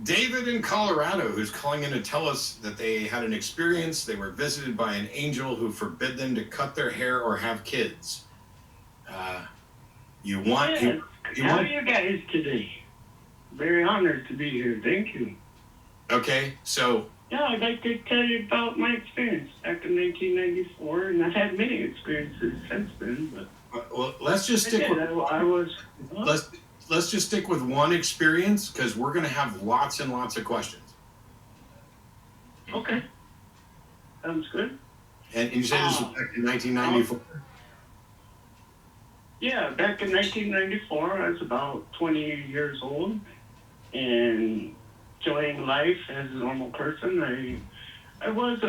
David in Colorado, who's calling in to tell us that they had an experience. They were visited by an angel who forbid them to cut their hair or have kids. Uh, you want Yes. How are you guys today? Very honored to be here. Thank you. Okay, so Yeah, I'd like to tell you about my experience back in 1994, and I've had many experiences since then. But well, let's just stick with I was. let's just stick with one experience because we're going to have lots and lots of questions. Okay, sounds good. And you said this was back in 1994. Yeah, back in 1994, I was about 20 years old and enjoying life as a normal person. I was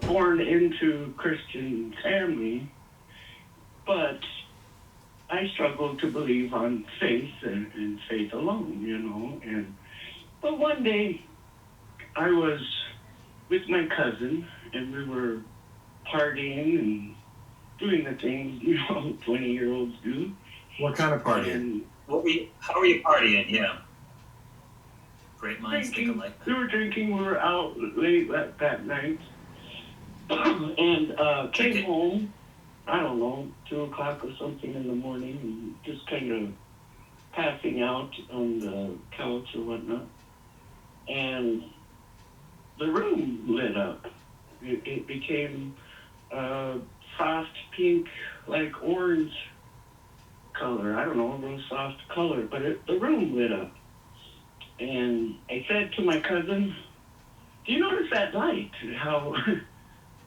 born into Christian family, but I struggled to believe on faith and faith alone, you know. But one day I was with my cousin and we were partying and doing the things, 20-year-olds do. What kind of partying? How were you partying? Yeah. Great minds think alike. We were drinking. We were out late that night, and came home. I don't know, 2:00 or something in the morning, and just kind of passing out on the couch or whatnot. And the room lit up. It became soft pink, like orange color. I don't know, a real soft color, but the room lit up. And I said to my cousin, do you notice that light, how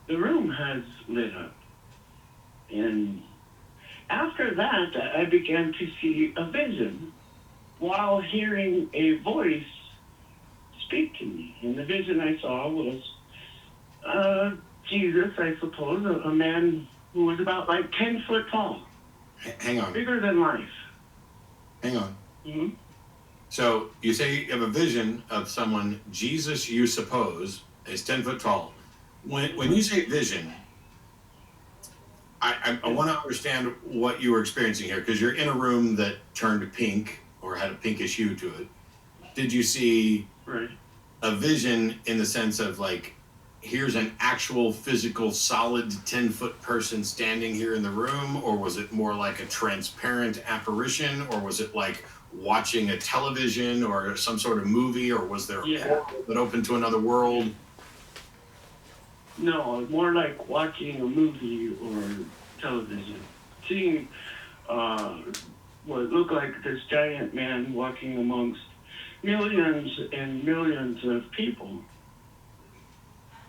the room has lit up? And after that, I began to see a vision while hearing a voice speak to me. And the vision I saw was Jesus, I suppose, a man who was about like 10 foot tall. Hang on. Bigger than life. Hang on. Mm-hmm. So you say you have a vision of someone, Jesus, you suppose, is 10 foot tall. When you say vision, I want to understand what you were experiencing here, because you're in a room that turned pink or had a pinkish hue to it. Did you see a vision in the sense of like, here's an actual physical solid 10-foot person standing here in the room, or was it more like a transparent apparition, or was it like watching a television or some sort of movie, or was there a portal that opened to another world? No, more like watching a movie or television. Seeing what looked like this giant man walking amongst millions and millions of people.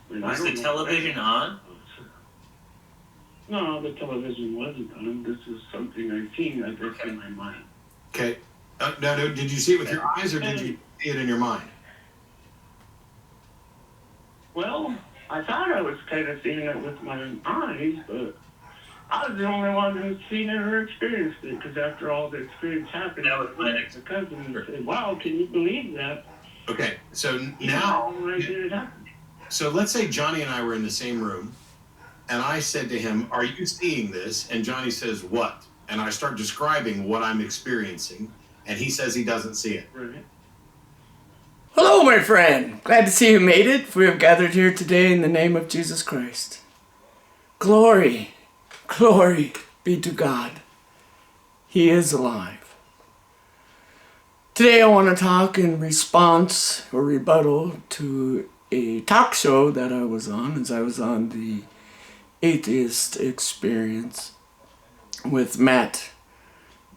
Was the television on? No, the television wasn't on. This is something I've seen, I guess, in my mind. Okay. No, did you see it with your eyes, or did you see it in your mind? Well, I thought I was kind of seeing it with my eyes, but I was the only one who'd seen it or experienced it, because after all the experience happened, that was my next cousin and said, wow, can you believe that? Okay, so now, it happened. So let's say Johnny and I were in the same room, and I said to him, are you seeing this? And Johnny says, what? And I start describing what I'm experiencing, and he says he doesn't see it. Right. Hello, my friend. Glad to see you made it. We have gathered here today in the name of Jesus Christ. Glory, glory be to God. He is alive. Today I want to talk in response or rebuttal to a talk show that I was on, as I was on the Atheist Experience with Matt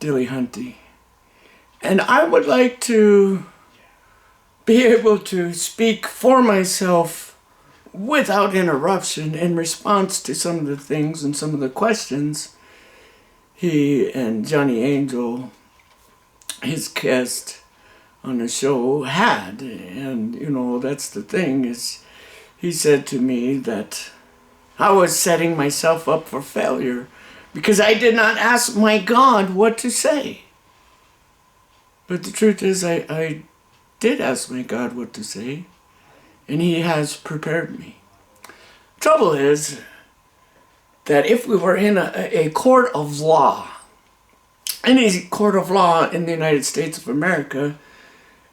Dillahunty. And I would like to be able to speak for myself without interruption in response to some of the things and some of the questions he and Johnny Angel, his guest on the show, had. And that's the thing, is he said to me that I was setting myself up for failure because I did not ask my God what to say. But the truth is, I did ask my God what to say, and he has prepared me. Trouble is that if we were in a court of law, any court of law in the United States of America,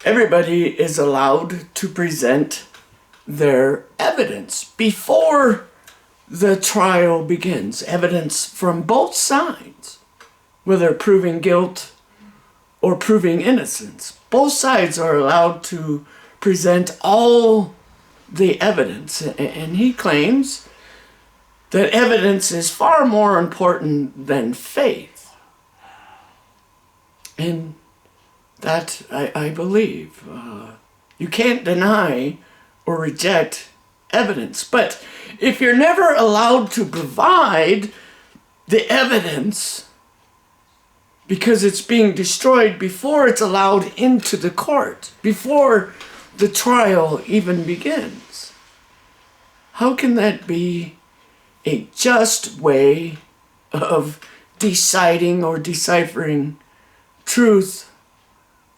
everybody is allowed to present their evidence before the trial begins. Evidence from both sides, whether proving guilt or proving innocence. Both sides are allowed to present all the evidence. And he claims that evidence is far more important than faith. And that I believe. You can't deny or reject evidence. But if you're never allowed to provide the evidence because it's being destroyed before it's allowed into the court, before the trial even begins, how can that be a just way of deciding or deciphering truth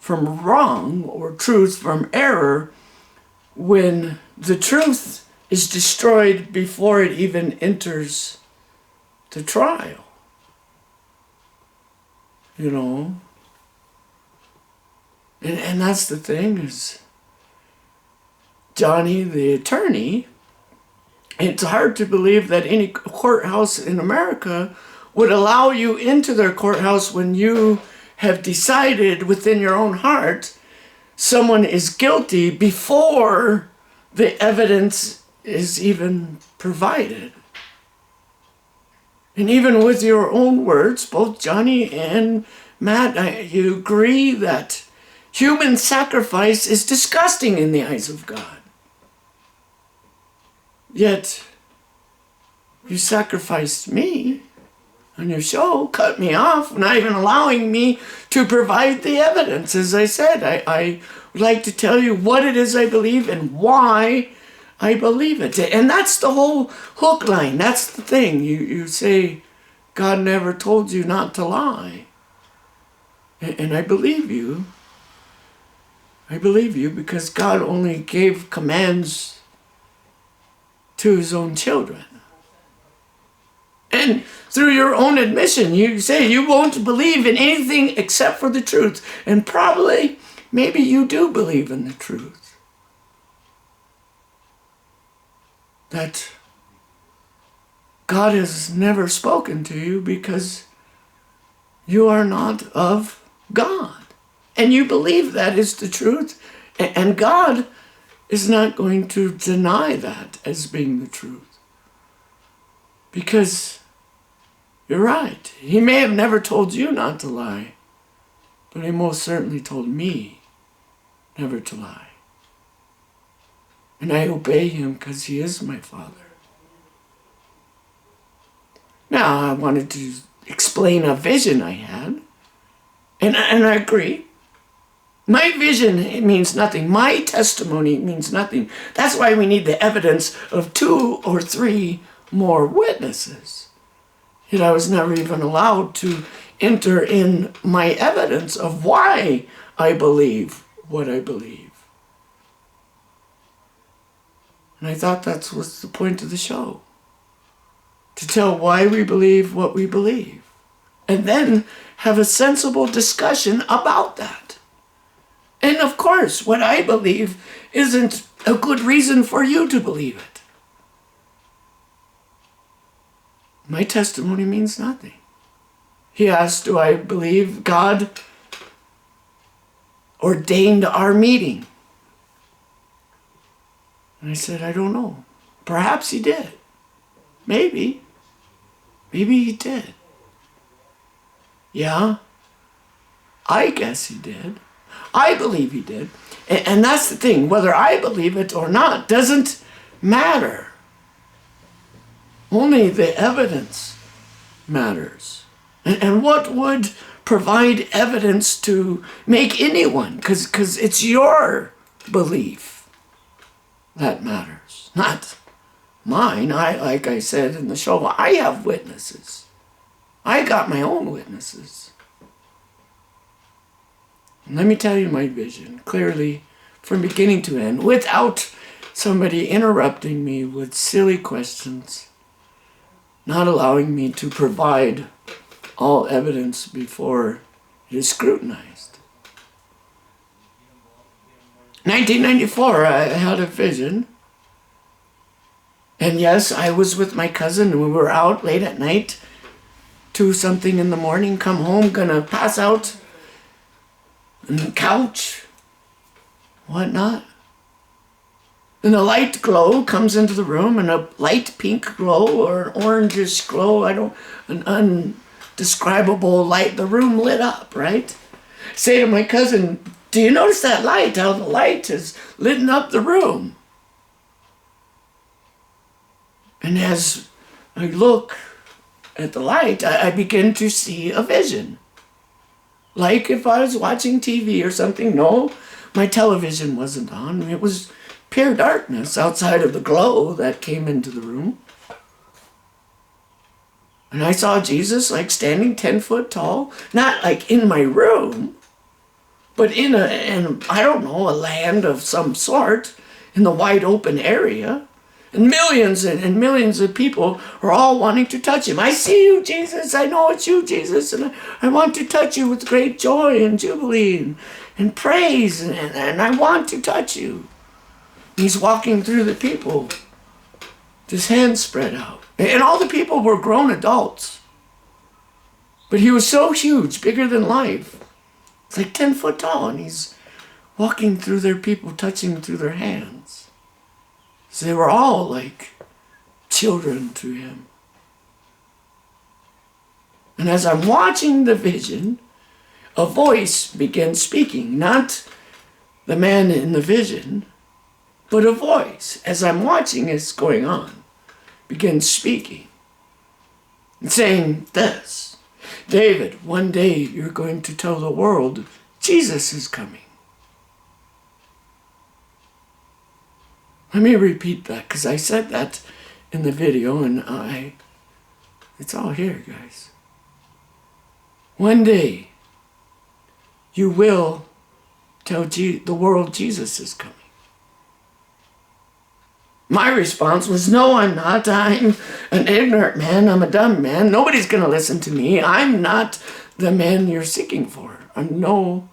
from wrong or truth from error when the truth is destroyed before it even enters the trial? You know? And that's the thing is, Johnny, the attorney, it's hard to believe that any courthouse in America would allow you into their courthouse when you have decided within your own heart someone is guilty before the evidence is even provided. And even with your own words, both Johnny and Matt, you agree that human sacrifice is disgusting in the eyes of God. Yet, you sacrificed me on your show, cut me off, not even allowing me to provide the evidence. As I said, I would like to tell you what it is I believe and why I believe it. And that's the whole hook line. That's the thing. You say, God never told you not to lie. And I believe you. I believe you because God only gave commands to his own children. And through your own admission, you say you won't believe in anything except for the truth. And probably, maybe you do believe in the truth. That God has never spoken to you because you are not of God. And you believe that is the truth. And God is not going to deny that as being the truth. Because you're right. He may have never told you not to lie, but he most certainly told me never to lie. And I obey him because he is my Father. Now, I wanted to explain a vision I had, and I agree. My vision, it means nothing. My testimony means nothing. That's why we need the evidence of 2 or 3 more witnesses. Yet I was never even allowed to enter in my evidence of why I believe what I believe. And I thought that was the point of the show. To tell why we believe what we believe. And then have a sensible discussion about that. And of course, what I believe isn't a good reason for you to believe it. My testimony means nothing. He asked, do I believe God ordained our meeting? And I said, I don't know. Perhaps he did. Maybe. Maybe he did. Yeah. I guess he did. I believe he did. And that's the thing. Whether I believe it or not doesn't matter. Only the evidence matters. And what would provide evidence to make anyone? Because it's your belief that matters, not mine. Like I said in the show, I have witnesses. I got my own witnesses. And let me tell you my vision clearly from beginning to end, without somebody interrupting me with silly questions, not allowing me to provide all evidence before it is scrutinized. 1994, I had a vision. And yes, I was with my cousin, and we were out late at night, 2-something in the morning, come home, gonna pass out on the couch, whatnot. And a light glow comes into the room, and a light pink glow or an orangish glow, an undescribable light. The room lit up, right? Say to my cousin, do you notice that light? How the light has lit up the room? And as I look at the light, I begin to see a vision. Like if I was watching TV or something. No, my television wasn't on. It was pure darkness outside of the glow that came into the room. And I saw Jesus like standing 10 foot tall, not like in my room, but in I don't know, a land of some sort, in the wide open area. And millions and millions of people are all wanting to touch him. I see you, Jesus. I know it's you, Jesus. And I want to touch you with great joy and jubilee and praise. And I want to touch you. He's walking through the people, his hands spread out. And all the people were grown adults. But he was so huge, bigger than life. It's like 10 foot tall, and he's walking through their people, touching through their hands. So they were all like children to him. And as I'm watching the vision, a voice begins speaking. Not the man in the vision, but a voice, as I'm watching this going on, begins speaking and saying this: David, one day you're going to tell the world Jesus is coming. Let me repeat that, because I said that in the video, and it's all here, guys. One day, you will tell the world Jesus is coming. My response was, no, I'm not. I'm an ignorant man. I'm a dumb man. Nobody's going to listen to me. I'm not the man you're seeking for. No,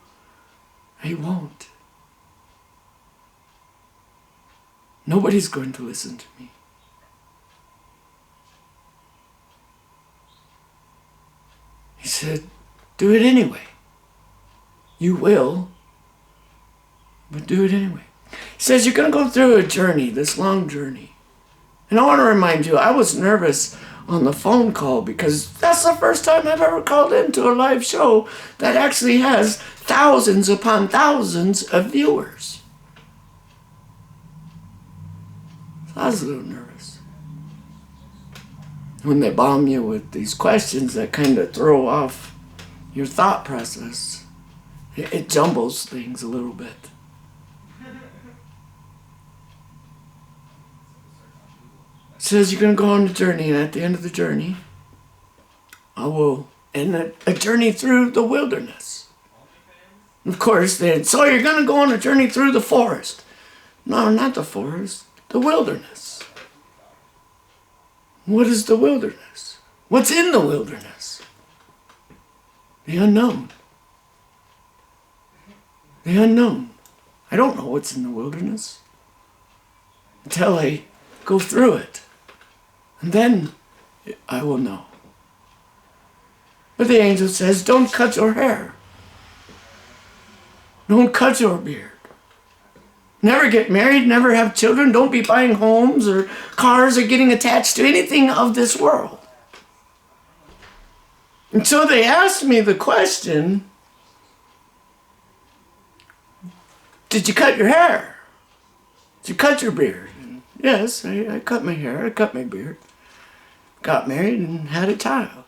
I won't. Nobody's going to listen to me. He said, do it anyway. You will, but do it anyway. He says, you're going to go through a journey, this long journey. And I want to remind you, I was nervous on the phone call because that's the first time I've ever called into a live show that actually has thousands upon thousands of viewers. I was a little nervous. When they bomb you with these questions that kind of throw off your thought process, it jumbles things a little bit. It says you're going to go on a journey, and at the end of the journey, I will end a journey through the wilderness. Of course, so you're going to go on a journey through the forest. No, not the forest. The wilderness. What is the wilderness? What's in the wilderness? The unknown. The unknown. I don't know what's in the wilderness until I go through it. And then I will know. But the angel says, don't cut your hair. Don't cut your beard. Never get married, never have children, don't be buying homes or cars or getting attached to anything of this world. And so they asked me the question, did you cut your hair? Did you cut your beard? And yes, I cut my hair, I cut my beard. Got married and had a child.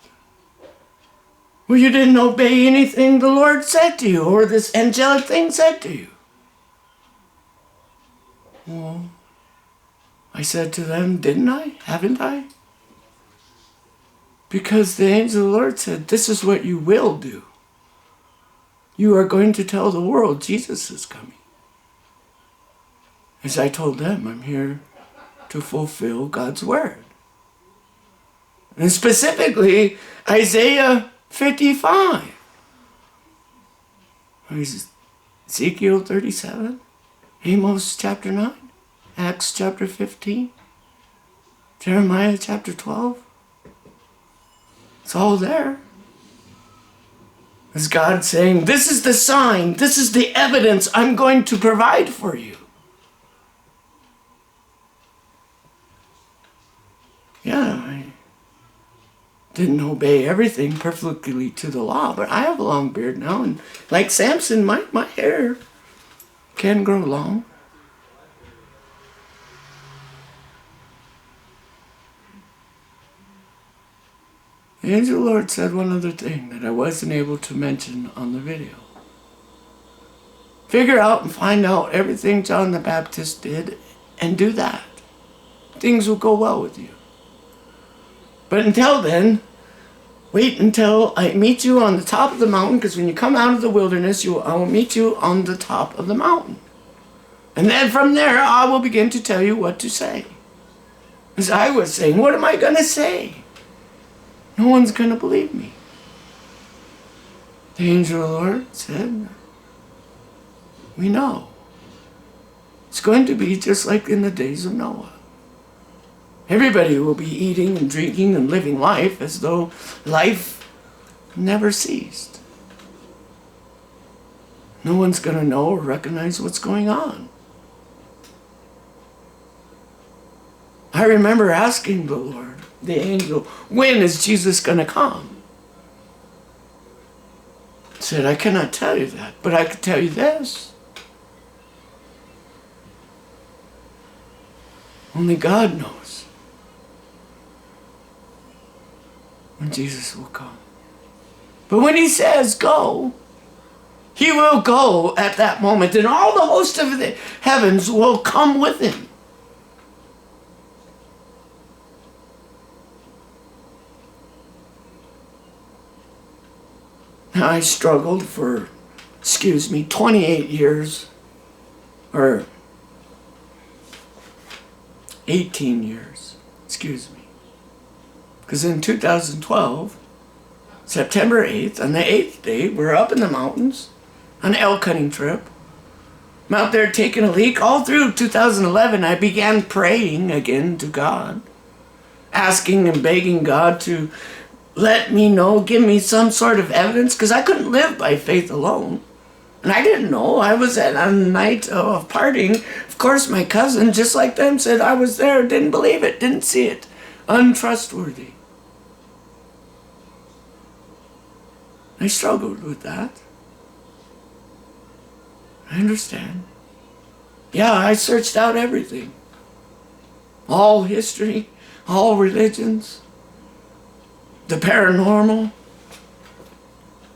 Well, you didn't obey anything the Lord said to you or this angelic thing said to you. Well, I said to them, didn't I? Haven't I? Because the angel of the Lord said, this is what you will do. You are going to tell the world Jesus is coming. As I told them, I'm here to fulfill God's word. And specifically, Isaiah 55. Ezekiel 37. Amos chapter 9, Acts chapter 15, Jeremiah chapter 12. It's all there. Is God saying, this is the sign, this is the evidence I'm going to provide for you. Yeah, I didn't obey everything perfectly to the law, but I have a long beard now, and like Samson, my hair can grow long. The angel of the Lord said one other thing that I wasn't able to mention on the video. Figure out and find out everything John the Baptist did and do that. Things will go well with you. But until then, wait until I meet you on the top of the mountain, because when you come out of the wilderness, I will meet you on the top of the mountain. And then from there, I will begin to tell you what to say. As I was saying, what am I going to say? No one's going to believe me. The angel of the Lord said, we know. It's going to be just like in the days of Noah. Everybody will be eating and drinking and living life as though life never ceased. No one's going to know or recognize what's going on. I remember asking the Lord, the angel, when is Jesus going to come? He said, I cannot tell you that, but I can tell you this. Only God knows when Jesus will come. But when he says go, he will go at that moment, and all the host of the heavens will come with him. Now, I struggled for, 28 years, or 18 years, because in 2012, September 8th, on the 8th day, we're up in the mountains on an elk hunting trip. I'm out there taking a leak. All through 2011, I began praying again to God, asking and begging God to let me know, give me some sort of evidence, because I couldn't live by faith alone. And I didn't know. I was at a night of partying. Of course, my cousin, just like them, said I was there, didn't believe it, didn't see it. Untrustworthy. I struggled with that. I understand. Yeah, I searched out everything. All history, all religions, the paranormal,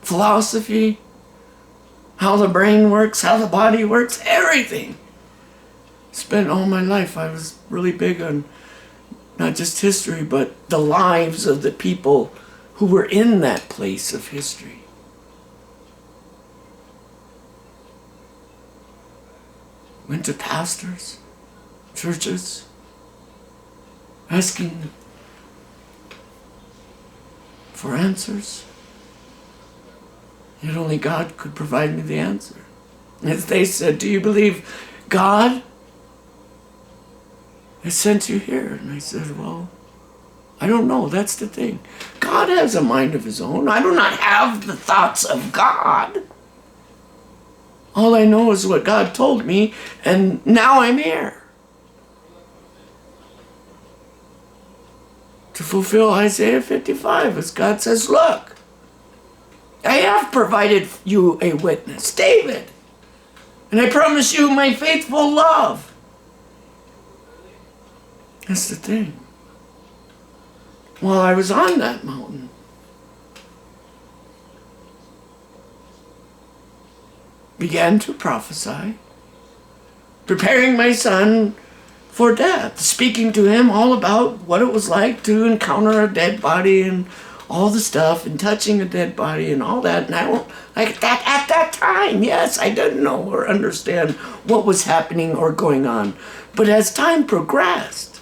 philosophy, how the brain works, how the body works, everything. Spent all my life, I was really big on not just history, but the lives of the people who were in that place of history. Went to pastors, churches, asking for answers. Yet only God could provide me the answer. As they said, do you believe God has sent you here? And I said, well, I don't know. That's the thing. God has a mind of his own. I do not have the thoughts of God. All I know is what God told me, and now I'm here to fulfill Isaiah 55, as God says, look, I have provided you a witness, David, and I promise you my faithful love. That's the thing. While I was on that mountain, began to prophesy, preparing my son for death, speaking to him all about what it was like to encounter a dead body and all the stuff, and touching a dead body and all that. And I won't, like that at that time, yes, I didn't know or understand what was happening or going on. But as time progressed,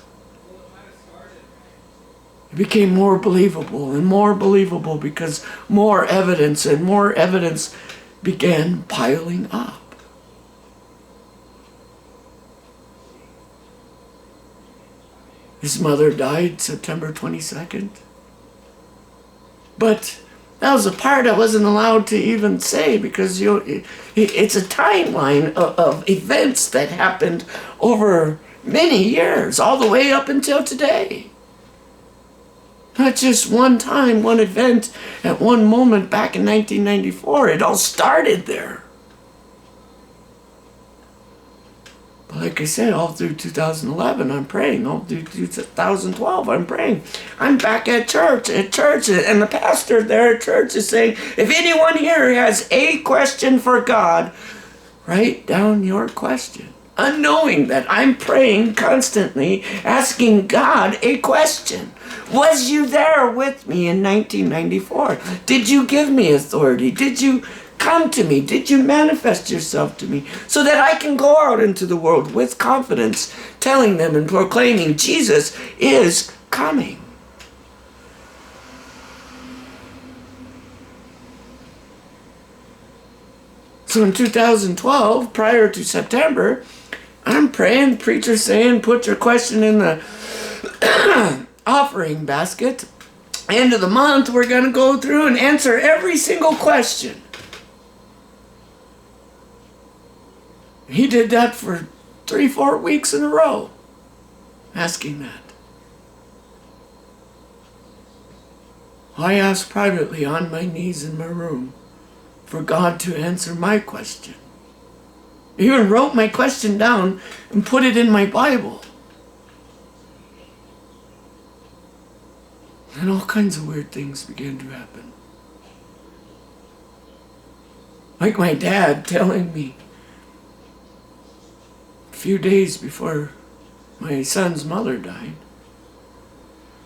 it became more believable and more believable, because more evidence and more evidence began piling up. His mother died September 22nd. But that was a part I wasn't allowed to even say because it's a timeline of events that happened over many years, all the way up until today. Not just one time, one event, at one moment back in 1994. It all started there. But like I said, all through 2011, I'm praying. All through 2012, I'm praying. I'm back at church, and the pastor there at church is saying, if anyone here has a question for God, write down your question. Unknowing that I'm praying constantly, asking God a question. Was you there with me in 1994? Did you give me authority? Did you come to me? Did you manifest yourself to me so that I can go out into the world with confidence, telling them and proclaiming Jesus is coming? So in 2012, prior to September, I'm praying, preacher saying, put your question in the offering basket. End of the month, we're going to go through and answer every single question. He did that for 3-4 weeks in a row, asking that. I asked privately on my knees in my room for God to answer my question. I even wrote my question down and put it in my Bible. And all kinds of weird things began to happen. Like my dad telling me a few days before my son's mother died.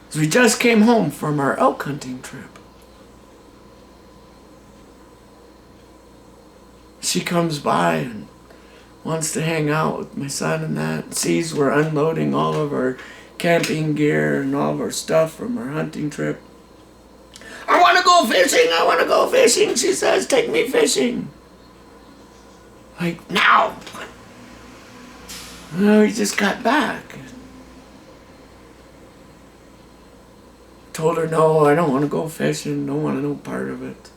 So we just came home from our elk hunting trip. She comes by and wants to hang out with my son and that. Sees we're unloading all of our camping gear and all of our stuff from our hunting trip. I want to go fishing, I want to go fishing, she says, take me fishing. Like, now. No, he just got back. Told her, no, I don't want to go fishing, don't want no part of it.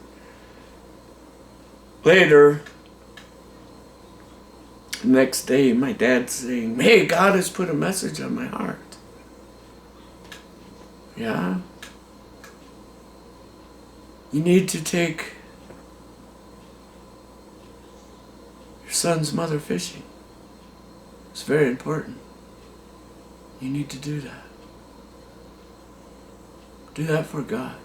Later, the next day, my dad's saying, hey, God has put a message on my heart. Yeah? You need to take your son's mother fishing. It's very important. You need to do that. Do that for God.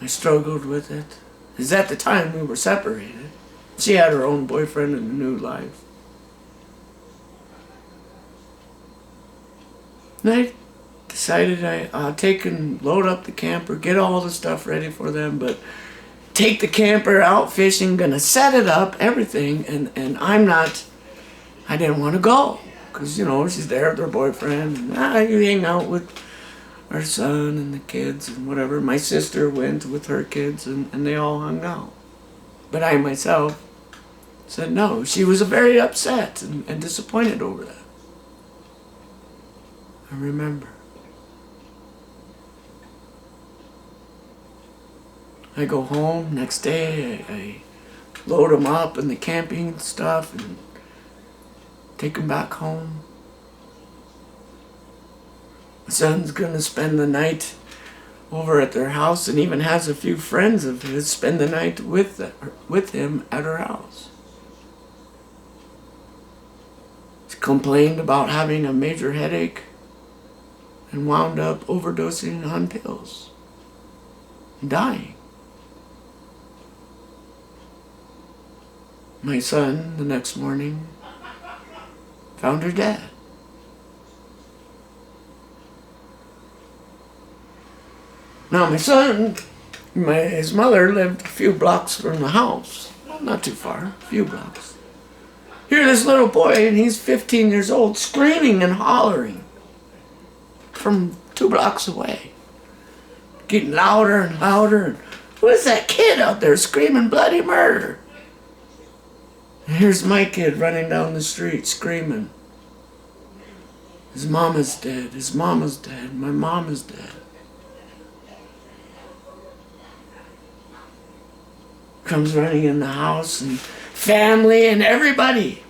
I struggled with it. Because at the time we were separated. She had her own boyfriend and a new life. And I decided I'll take and load up the camper, get all the stuff ready for them, but take the camper out fishing, gonna set it up, everything, and I didn't want to go. Because, you know, she's there with her boyfriend, and you hang out with our son and the kids and whatever. My sister went with her kids, and they all hung out. But I myself said no. She was very upset and disappointed over that. I remember. I go home next day, I load them up and the camping stuff and take them back home. My son's gonna spend the night over at their house and even has a few friends of his spend the night with him at her house. She complained about having a major headache and wound up overdosing on pills and dying. My son, the next morning, found her dead. Now my son, his mother lived a few blocks from the house. Well, not too far, a few blocks. Here this little boy, and he's 15 years old, screaming and hollering from 2 blocks away. Getting louder and louder. And who is that kid out there screaming bloody murder? And here's my kid running down the street screaming. His mama's dead. His mama's dead. My mom is dead. Comes running in the house and family and everybody.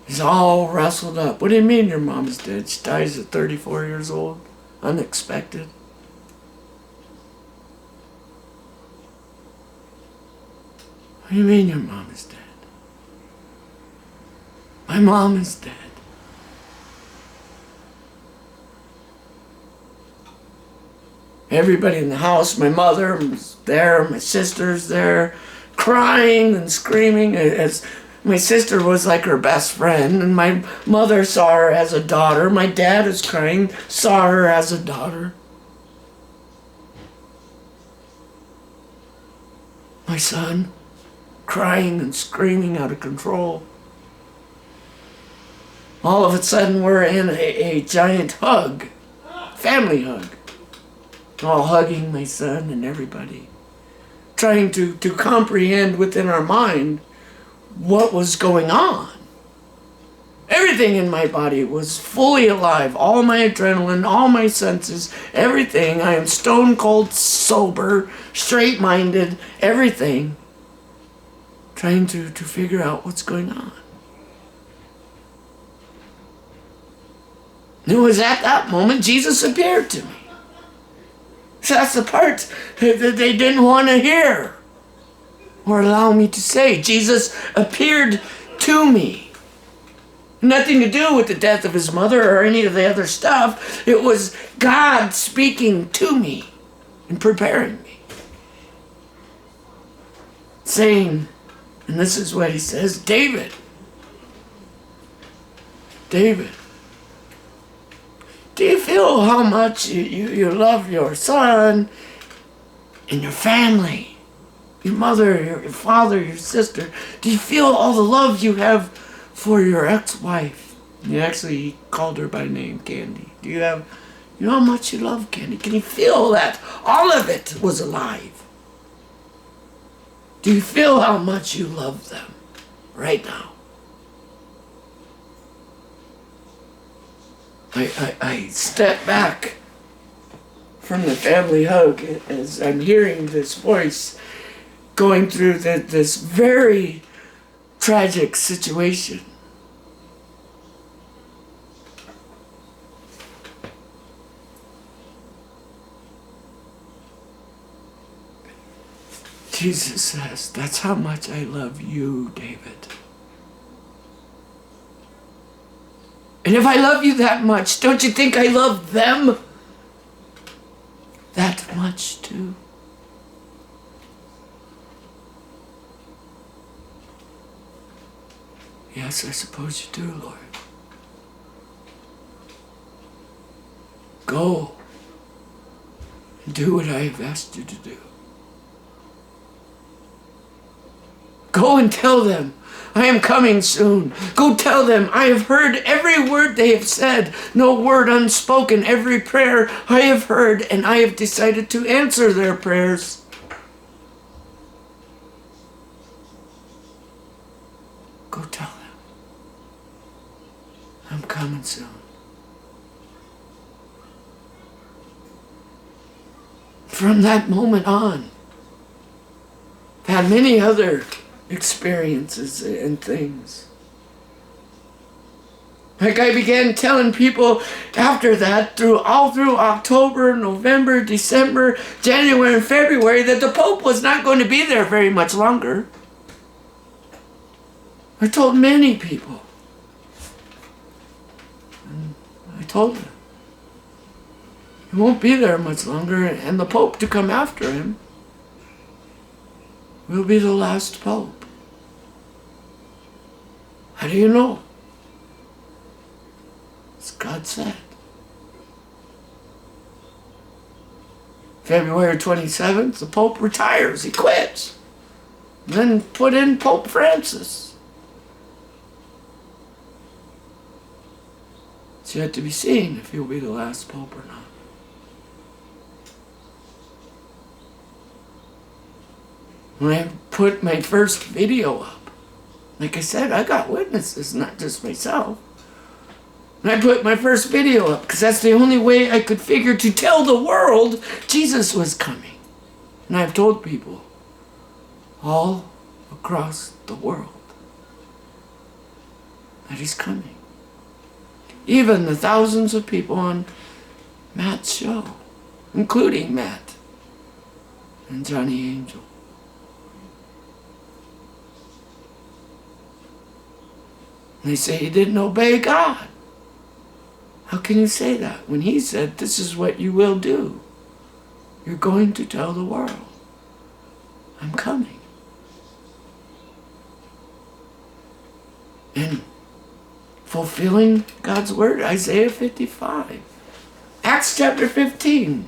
He's all rustled up. What do you mean your mom is dead? She dies at 34 years old. Unexpected. What do you mean your mom is dead? My mom is dead. Everybody in the house, my mother was there, my sister's there, crying and screaming. As my sister was like her best friend, and my mother saw her as a daughter. My dad is crying, saw her as a daughter. My son, crying and screaming out of control. All of a sudden, we're in a giant hug, family hug. All hugging my son and everybody, trying to comprehend within our mind what was going on. Everything in my body was fully alive, all my adrenaline, all my senses, everything. I am stone cold sober, straight-minded, everything, trying to figure out what's going on. It was at that moment Jesus appeared to me. So that's the part that they didn't want to hear or allow me to say. Jesus appeared to me. Nothing to do with the death of his mother or any of the other stuff. It was God speaking to me and preparing me. Saying, and this is what he says, David, do you feel how much you love your son and your family? Your mother, your father, your sister. Do you feel all the love you have for your ex-wife? He called her by name, Candy. You know how much you love Candy? Can you feel that? All of it was alive. Do you feel how much you love them right now? I step back from the family hug as I'm hearing this voice going through this very tragic situation. Jesus says, that's how much I love you, David. And if I love you that much, don't you think I love them that much too? Yes, I suppose you do, Lord. Go and do what I have asked you to do. Go and tell them, I am coming soon. Go tell them, I have heard every word they have said, no word unspoken, every prayer I have heard, and I have decided to answer their prayers. Go tell them, I'm coming soon. From that moment on, I've had many other experiences and things. Like I began telling people after that, all through October, November, December, January, and February, that the Pope was not going to be there very much longer. I told many people. And I told them, he won't be there much longer, and the Pope to come after him will be the last Pope. How do you know? As God said. February 27th, the Pope retires. He quits. And then put in Pope Francis. It's yet to be seen if he'll be the last Pope or not. When I put my first video up, like I said, I got witnesses, not just myself. And I put my first video up because that's the only way I could figure to tell the world Jesus was coming. And I've told people all across the world that he's coming. Even the thousands of people on Matt's show, including Matt and Johnny Angel. And they say he didn't obey God. How can you say that when he said, this is what you will do? You're going to tell the world, I'm coming. And fulfilling God's word, Isaiah 55. Acts chapter 15.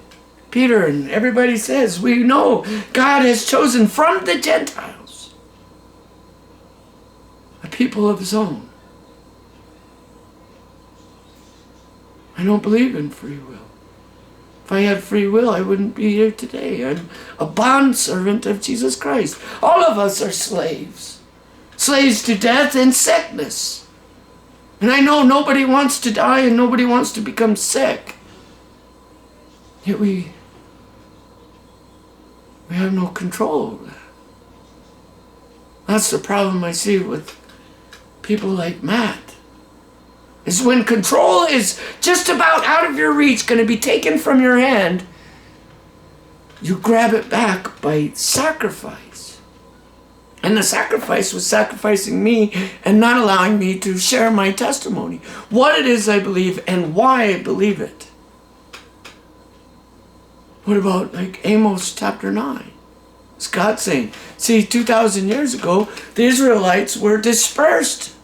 Peter and everybody says, we know God has chosen from the Gentiles a people of his own. I don't believe in free will. If I had free will, I wouldn't be here today. I'm a bondservant of Jesus Christ. All of us are slaves. Slaves to death and sickness. And I know nobody wants to die and nobody wants to become sick. Yet we have no control over that. That's the problem I see with people like Matt. Is when control is just about out of your reach, going to be taken from your hand, you grab it back by sacrifice. And the sacrifice was sacrificing me and not allowing me to share my testimony. What it is I believe and why I believe it. What about like Amos chapter 9? It's God saying, see, 2,000 years ago, the Israelites were dispersed.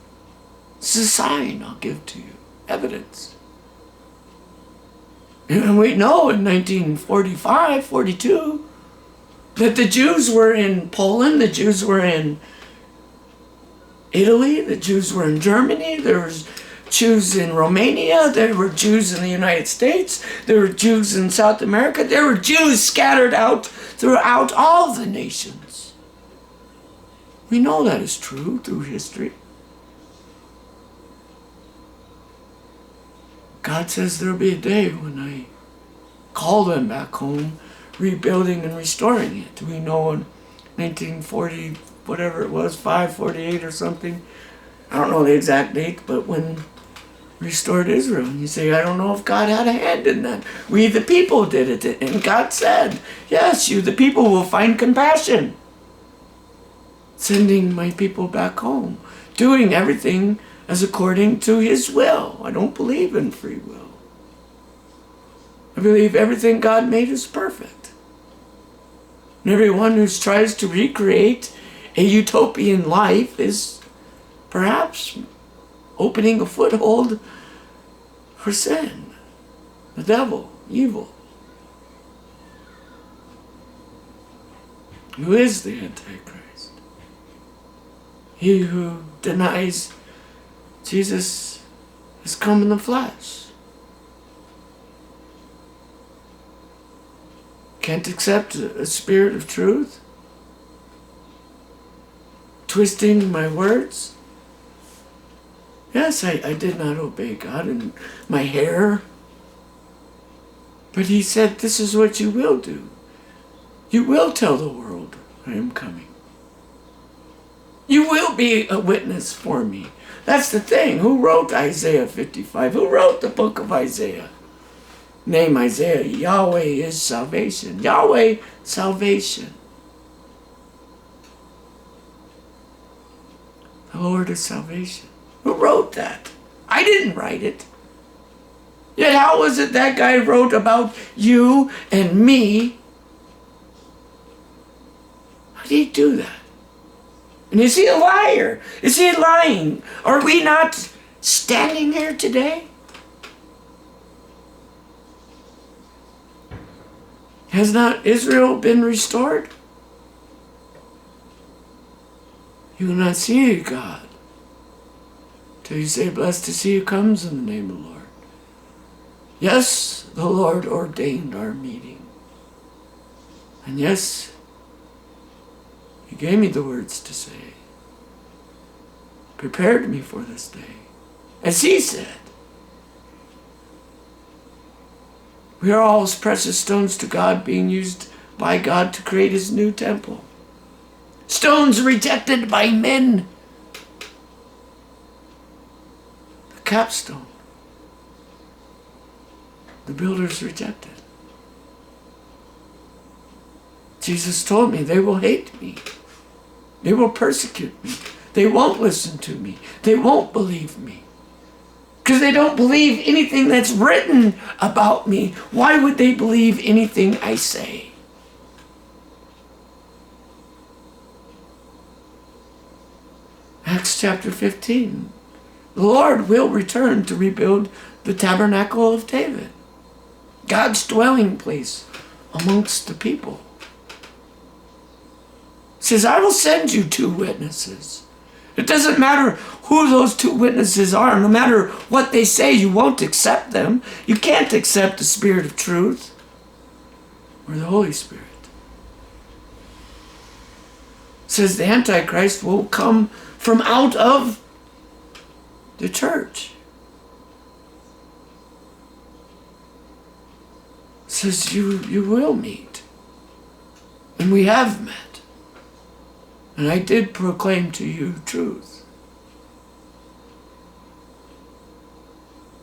This is a sign I'll give to you. Evidence. And we know in 1945, 42, that the Jews were in Poland, the Jews were in Italy, the Jews were in Germany, there was Jews in Romania, there were Jews in the United States, there were Jews in South America, there were Jews scattered out throughout all the nations. We know that is true through history. God says there'll be a day when I call them back home, rebuilding and restoring it. We know in 1940, whatever it was, 548 or something, I don't know the exact date, but when restored Israel. And you say, I don't know if God had a hand in that. We the people did it. And God said, yes, you the people will find compassion. Sending my people back home. Doing everything as according to his will. I don't believe in free will. I believe everything God made is perfect. And everyone who tries to recreate a utopian life is perhaps opening a foothold for sin, the devil, evil. Who is the Antichrist? He who denies Jesus has come in the flesh. Can't accept a spirit of truth? Twisting my words? Yes, I did not obey God in my hair. But he said, this is what you will do. You will tell the world I am coming. You will be a witness for me. That's the thing. Who wrote Isaiah 55? Who wrote the book of Isaiah? Name Isaiah. Yahweh is salvation. Yahweh, salvation. The Lord is salvation. Who wrote that? I didn't write it. Yet how was it that guy wrote about you and me? How did he do that? And is he a liar? Is he lying? Are we not standing here today? Has not Israel been restored? You will not see God till you say, blessed is he who comes in the name of the Lord. Yes, the Lord ordained our meeting. And yes, he gave me the words to say. Prepared me for this day. As he said, We are all as precious stones to God, being used by God to create his new temple. Stones rejected by men. The capstone. The builders rejected. Jesus told me they will hate me. They will persecute me. They won't listen to me. They won't believe me. Because they don't believe anything that's written about me. Why would they believe anything I say? Acts chapter 15. The Lord will return to rebuild the tabernacle of David, God's dwelling place amongst the people. It says, I will send you 2 witnesses. It doesn't matter who those 2 witnesses are. No matter what they say, you won't accept them. You can't accept the Spirit of truth or the Holy Spirit. It says the Antichrist will come from out of the church. It says you will meet. And we have met. And I did proclaim to you truth.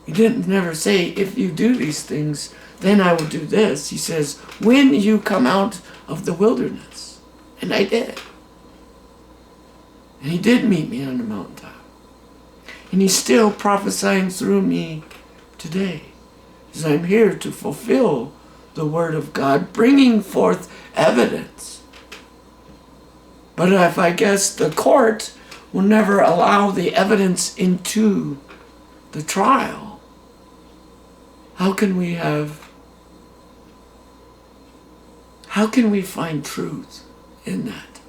He didn't never say, if you do these things, then I will do this. He says, when you come out of the wilderness. And I did. And he did meet me on the mountaintop. And he's still prophesying through me today. As I'm here to fulfill the word of God, bringing forth evidence. But if I guess the court will never allow the evidence into the trial, how can we find truth in that?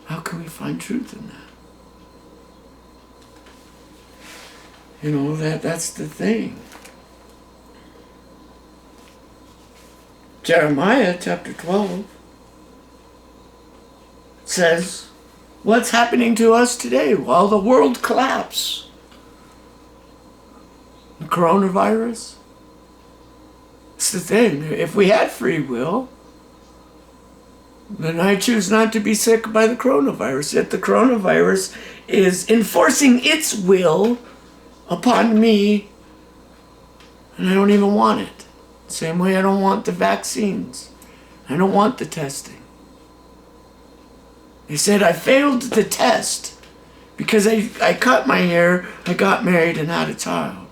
How can we find truth in that? You know, that's the thing. Jeremiah chapter 12 says, what's happening to us today while the world collapses? The coronavirus? It's the thing. If we had free will, then I choose not to be sick by the coronavirus. Yet the coronavirus is enforcing its will upon me, and I don't even want it. Same way I don't want the vaccines. I don't want the testing. They said I failed the test because I cut my hair, I got married and had a child.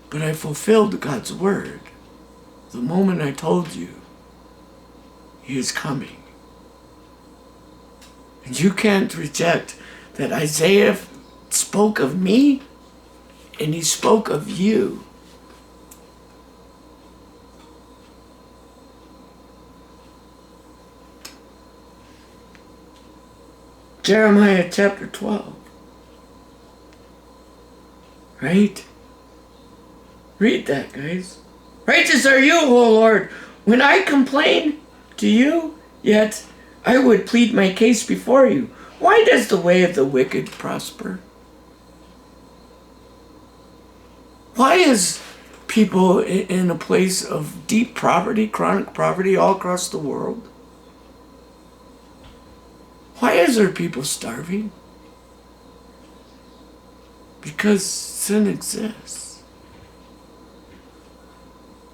But I fulfilled God's word the moment I told you he is coming. And you can't reject that Isaiah spoke of me and he spoke of you. Jeremiah chapter 12. Right? Read that, guys. Righteous are you, O Lord, when I complain to you, yet I would plead my case before you. Why does the way of the wicked prosper? Why is people in a place of deep poverty, chronic poverty all across the world? Why is there people starving? Because sin exists.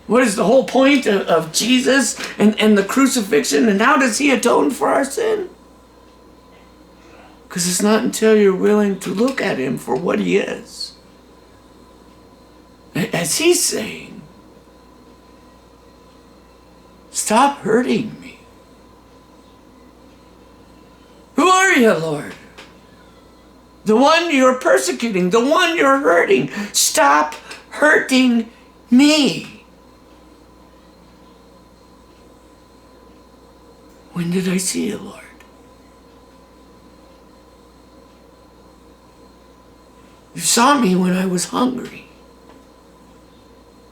What is the whole point of Jesus and the crucifixion, and how does he atone for our sin? Because it's not until you're willing to look at him for what he is. As he's saying, stop hurting me. Who are you, Lord? The one you're persecuting, the one you're hurting. Stop hurting me. When did I see you, Lord? You saw me when I was hungry.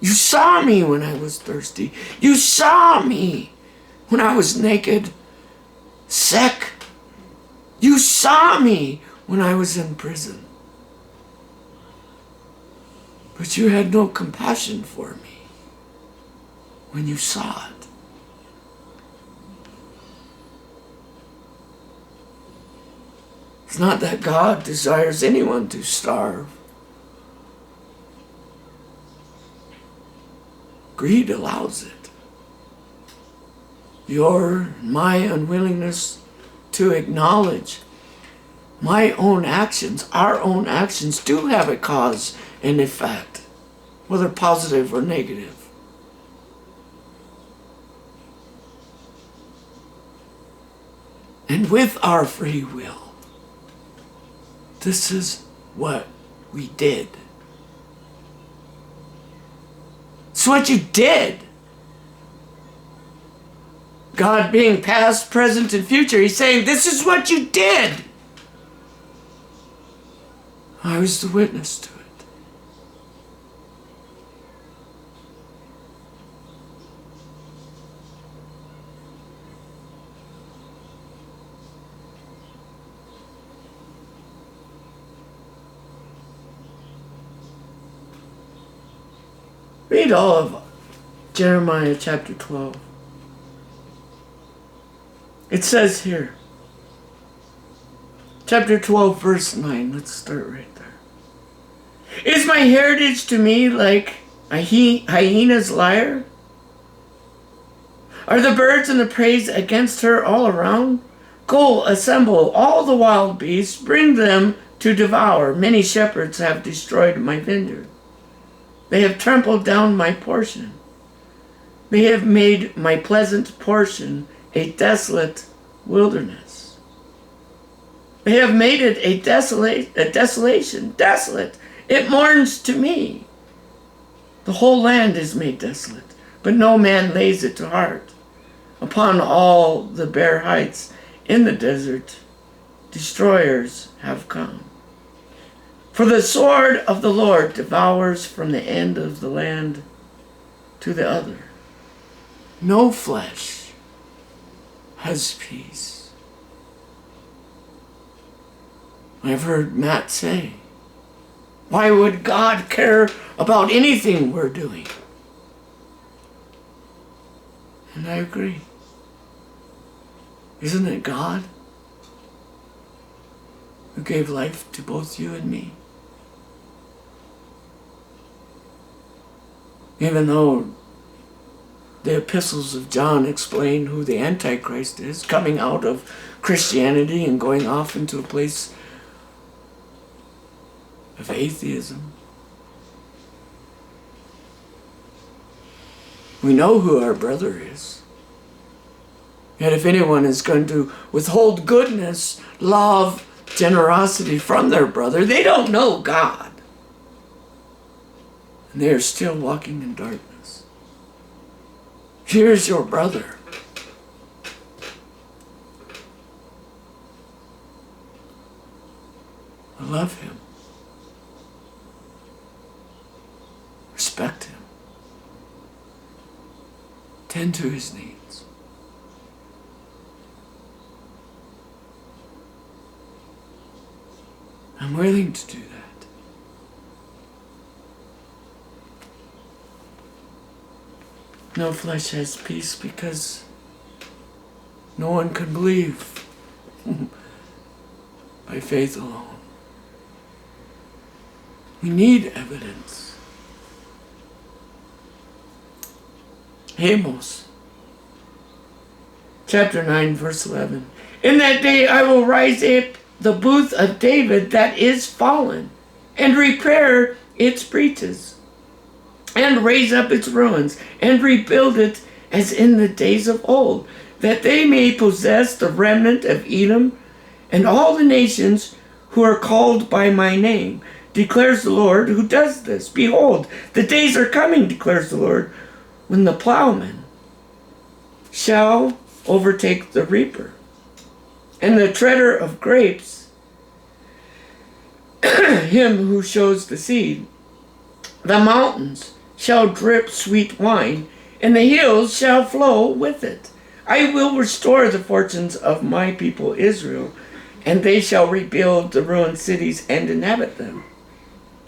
You saw me when I was thirsty. You saw me when I was naked, sick. You saw me when I was in prison, but you had no compassion for me when you saw it. It's not that God desires anyone to starve. Greed allows it. My unwillingness to acknowledge my own actions, our own actions, do have a cause and effect, whether positive or negative. And with our free will, this is what we did. It's what you did. God being past, present, and future, he's saying, this is what you did. I was the witness to it. Read all of Jeremiah chapter 12. It says here, chapter 12, verse 9. Let's start right there. Is my heritage to me like a hyena's lyre? Are the birds and the prey against her all around? Go, assemble all the wild beasts, bring them to devour. Many shepherds have destroyed my vineyard. They have trampled down my portion. They have made my pleasant portion a desolate wilderness. They have made it a desolation, desolate. It mourns to me. The whole land is made desolate, but no man lays it to heart. Upon all the bare heights in the desert, destroyers have come. For the sword of the Lord devours from the end of the land to the other. No flesh has peace. I've heard Matt say, why would God care about anything we're doing? And I agree. Isn't it God who gave life to both you and me? Even though the epistles of John explain who the Antichrist is, coming out of Christianity and going off into a place of atheism. We know who our brother is. Yet if anyone is going to withhold goodness, love, generosity from their brother, they don't know God. And they are still walking in darkness. Here's your brother. Love him. Respect him. Tend to his needs. I'm willing to do that. No flesh has peace because no one can believe by faith alone. We need evidence. Amos, chapter 9, verse 11. In that day I will rise up the booth of David that is fallen, and repair its breaches, and raise up its ruins, and rebuild it as in the days of old, that they may possess the remnant of Edom, and all the nations who are called by my name, declares the Lord who does this. Behold, the days are coming, declares the Lord, when the plowman shall overtake the reaper, and the treader of grapes, him who sows the seed. The mountains shall drip sweet wine, and the hills shall flow with it. I will restore the fortunes of my people Israel, and they shall rebuild the ruined cities and inhabit them.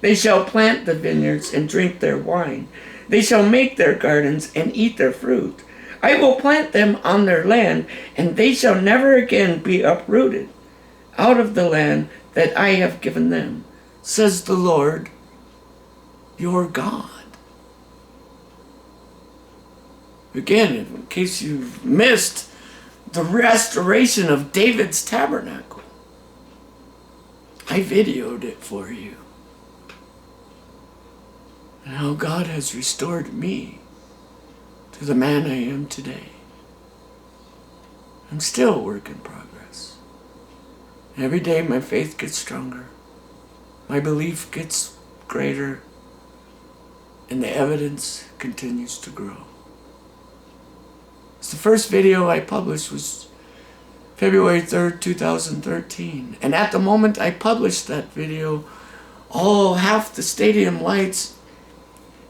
They shall plant the vineyards and drink their wine. They shall make their gardens and eat their fruit. I will plant them on their land, and they shall never again be uprooted out of the land that I have given them, says the Lord your God. Again, in case you've missed the restoration of David's tabernacle, I videoed it for you. And how God has restored me to the man I am today. I'm still a work in progress. Every day my faith gets stronger. My belief gets greater. And the evidence continues to grow. The first video I published was February 3rd, 2013. And at the moment I published that video, half the stadium lights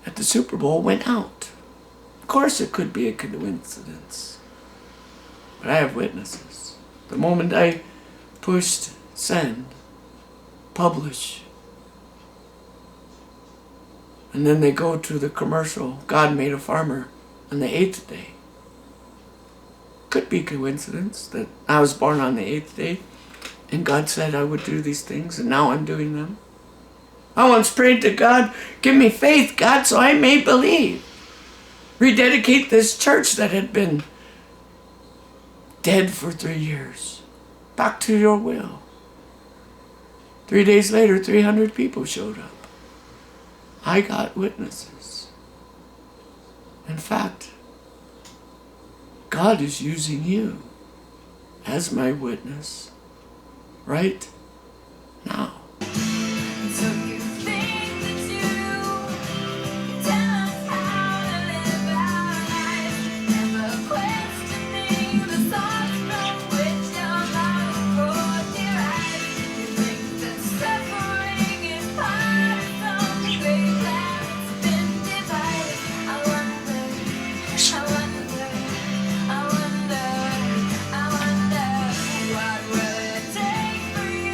at the Super Bowl went out. Of course it could be a coincidence, but I have witnesses. The moment I pushed send, publish, and then they go to the commercial, God made a farmer on the 8th day. Could be coincidence that I was born on the 8th day and God said I would do these things and now I'm doing them. I once prayed to God, give me faith, God, so I may believe. Rededicate this church that had been dead for 3 years. Back to your will. 3 days later, 300 people showed up. I got witnesses. In fact, God is using you as my witness right now. So you think that you tell us how to live our lives, never questioning the thoughts from which your mouth rolled your eyes. You think that suffering is part of some great plan that's been divided. I wonder what will it take for you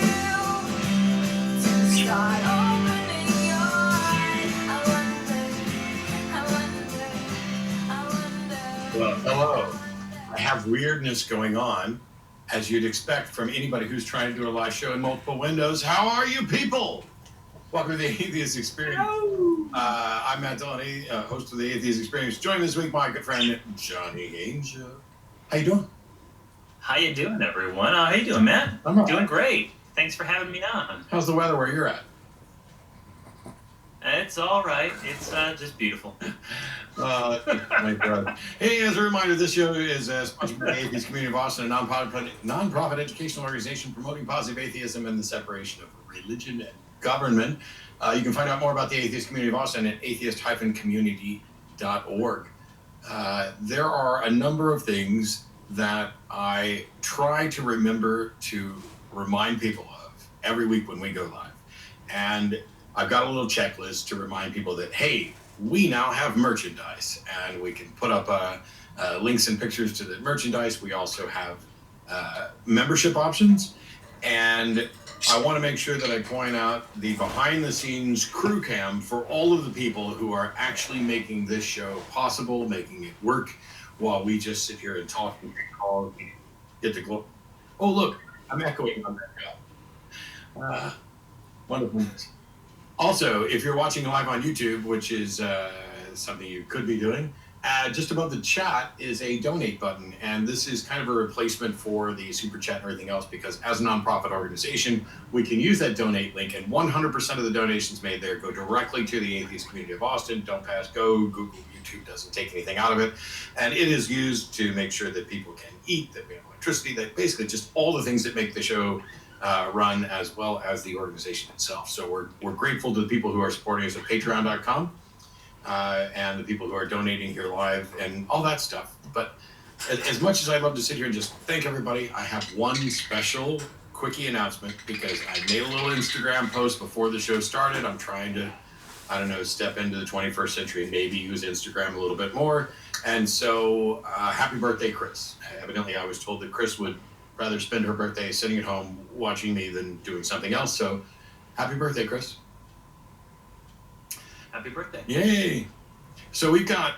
to start opening your eyes? I wonder. Well, hello. I have weirdness going on, as you'd expect from anybody who's trying to do a live show in multiple windows. How are you people? Welcome to the Atheist Experience. I'm Matt Dillahunty, host of the Atheist Experience. Joining this week, my good friend Johnny Angel. How you doing? How you doing, everyone? How you doing, Matt? I'm all right. Doing great. Thanks for having me on. How's the weather where you're at? It's all right. It's just beautiful. My God. Hey, as a reminder, this show is sponsored by the Atheist Community of Austin, a nonprofit educational organization promoting positive atheism and the separation of religion and government. You can find out more about the Atheist Community of Austin at atheist-community.org. There are a number of things that I try to remember to remind people of every week when we go live. And I've got a little checklist to remind people that, hey, we now have merchandise and we can put up links and pictures to the merchandise. We also have membership options. And I want to make sure that I point out the behind the scenes crew cam for all of the people who are actually making this show possible, making it work while we just sit here and talk and call and get the glow. Oh, look, I'm echoing on that guy. Wonderful. Also, if you're watching live on YouTube, which is something you could be doing, just above the chat is a donate button. And this is kind of a replacement for the super chat and everything else, because as a nonprofit organization, we can use that donate link, and 100% of the donations made there go directly to the Atheist Community of Austin. Don't pass go. Google, YouTube doesn't take anything out of it. And it is used to make sure that people can eat, that we have electricity, that basically just all the things that make the show run, as well as the organization itself. So we're grateful to the people who are supporting us at patreon.com and the people who are donating here live and all that stuff. But as much as I love to sit here and just thank everybody, I have one special quickie announcement, because I made a little Instagram post before the show started. I'm trying to, step into the 21st century and maybe use Instagram a little bit more. And so happy birthday, Chris. Evidently, I was told that Chris would rather spend her birthday sitting at home watching me than doing something else. So, happy birthday, Chris. Happy birthday. Yay. So we've got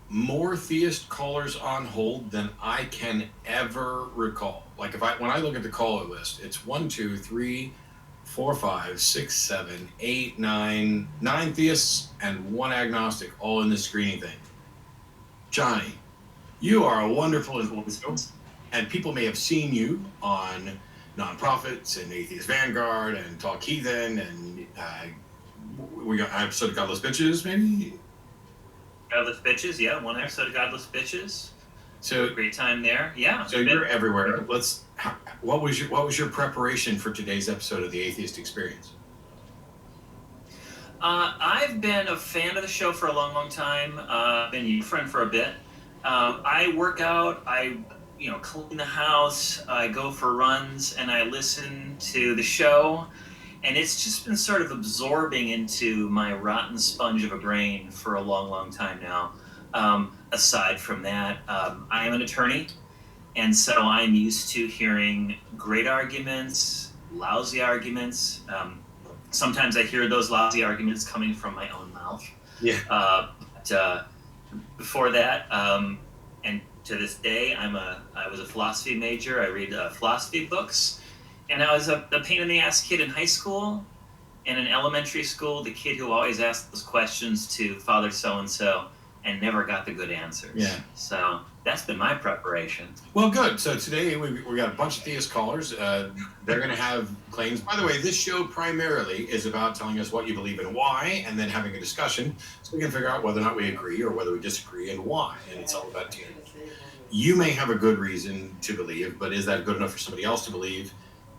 more theist callers on hold than I can ever recall. Like when I look at the caller list, it's 1, 2, 3, 4, 5, 6, 7, 8, 9 theists and 1 agnostic, all in this screening thing. Johnny, you are a wonderful influence, and people may have seen you on Nonprofits and Atheist Vanguard and Talk Heathen, and we got an episode of Godless Bitches, maybe. Godless Bitches, yeah, 1 episode of Godless Bitches. So great time there, yeah. So you're everywhere. What was your preparation for today's episode of the Atheist Experience? I've been a fan of the show for a long, long time. Been your friend for a bit. I work out. I clean the house. I go for runs, and I listen to the show. And it's just been sort of absorbing into my rotten sponge of a brain for a long, long time now. Aside from that, I am an attorney, and so I'm used to hearing great arguments, lousy arguments. Sometimes I hear those lousy arguments coming from my own mouth. Yeah. But before that, and to this day, I was a philosophy major. I read philosophy books. And I was a pain in the ass kid in high school, and in elementary school, the kid who always asked those questions to Father so-and-so and never got the good answers. Yeah. So that's been my preparation. Well, good. So today we got a bunch of theist callers. They're going to have claims. By the way, this show primarily is about telling us what you believe and why, and then having a discussion so we can figure out whether or not we agree or whether we disagree and why. And it's all about you. You may have a good reason to believe, but is that good enough for somebody else to believe?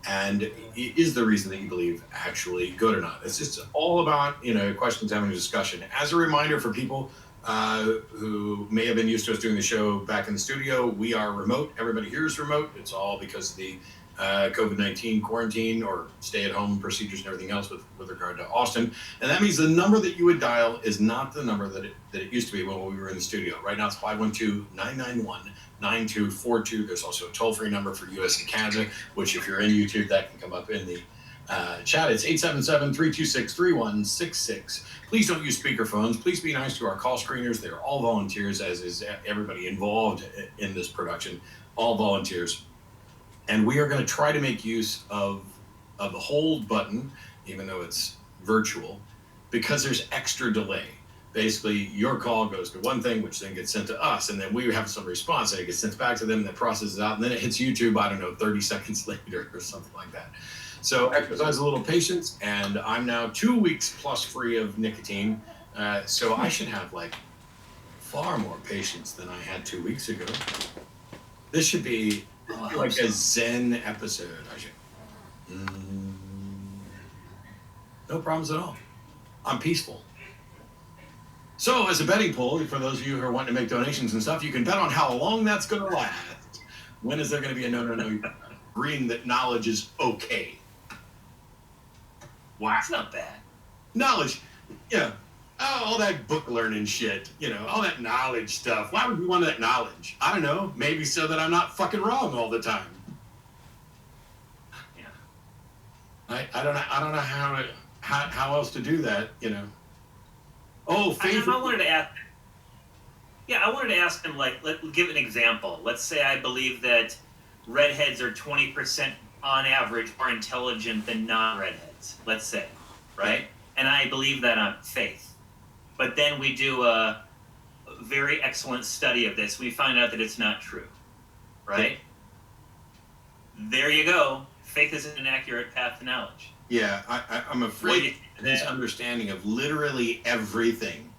And is the reason that you believe actually good or not? It's just all about, questions, having a discussion. As a reminder for people who may have been used to us doing the show back in the studio, we are remote. Everybody here is remote. It's all because of the COVID-19 quarantine or stay-at-home procedures and everything else with regard to Austin. And that means the number that you would dial is not the number that it used to be when we were in the studio. Right now it's 512-991-9242. There's also a toll-free number for US and Canada, which if you're in YouTube, that can come up in the chat. It's 877-326-3166. Please don't use speakerphones. Please be nice to our call screeners. They're all volunteers, as is everybody involved in this production, all volunteers. And we are going to try to make use of the hold button, even though it's virtual, because there's extra delay. Basically, your call goes to one thing, which then gets sent to us, and then we have some response, and it gets sent back to them, and that processes out, and then it hits YouTube, 30 seconds later or something like that. So exercise a little patience, and I'm now 2 weeks plus free of nicotine, so I should have far more patience than I had 2 weeks ago. This should be like a Zen episode. I should. No problems at all. I'm peaceful. So, as a betting pool, for those of you who are wanting to make donations and stuff, you can bet on how long that's going to last. When is there going to be a no agreeing that knowledge is okay? Wow. It's not bad. Knowledge, all that book learning shit, all that knowledge stuff. Why would you want that knowledge? I don't know. Maybe so that I'm not fucking wrong all the time. Yeah. I don't know how else to do that, Oh, faith. I wanted to ask. Yeah, I wanted to ask him. Let's give an example. Let's say I believe that redheads are 20% on average more intelligent than non-redheads. Let's say, right? And I believe that on faith. But then we do a very excellent study of this. We find out that it's not true, right? There you go. Faith is an accurate path to knowledge. Yeah, I'm afraid his understanding of literally everything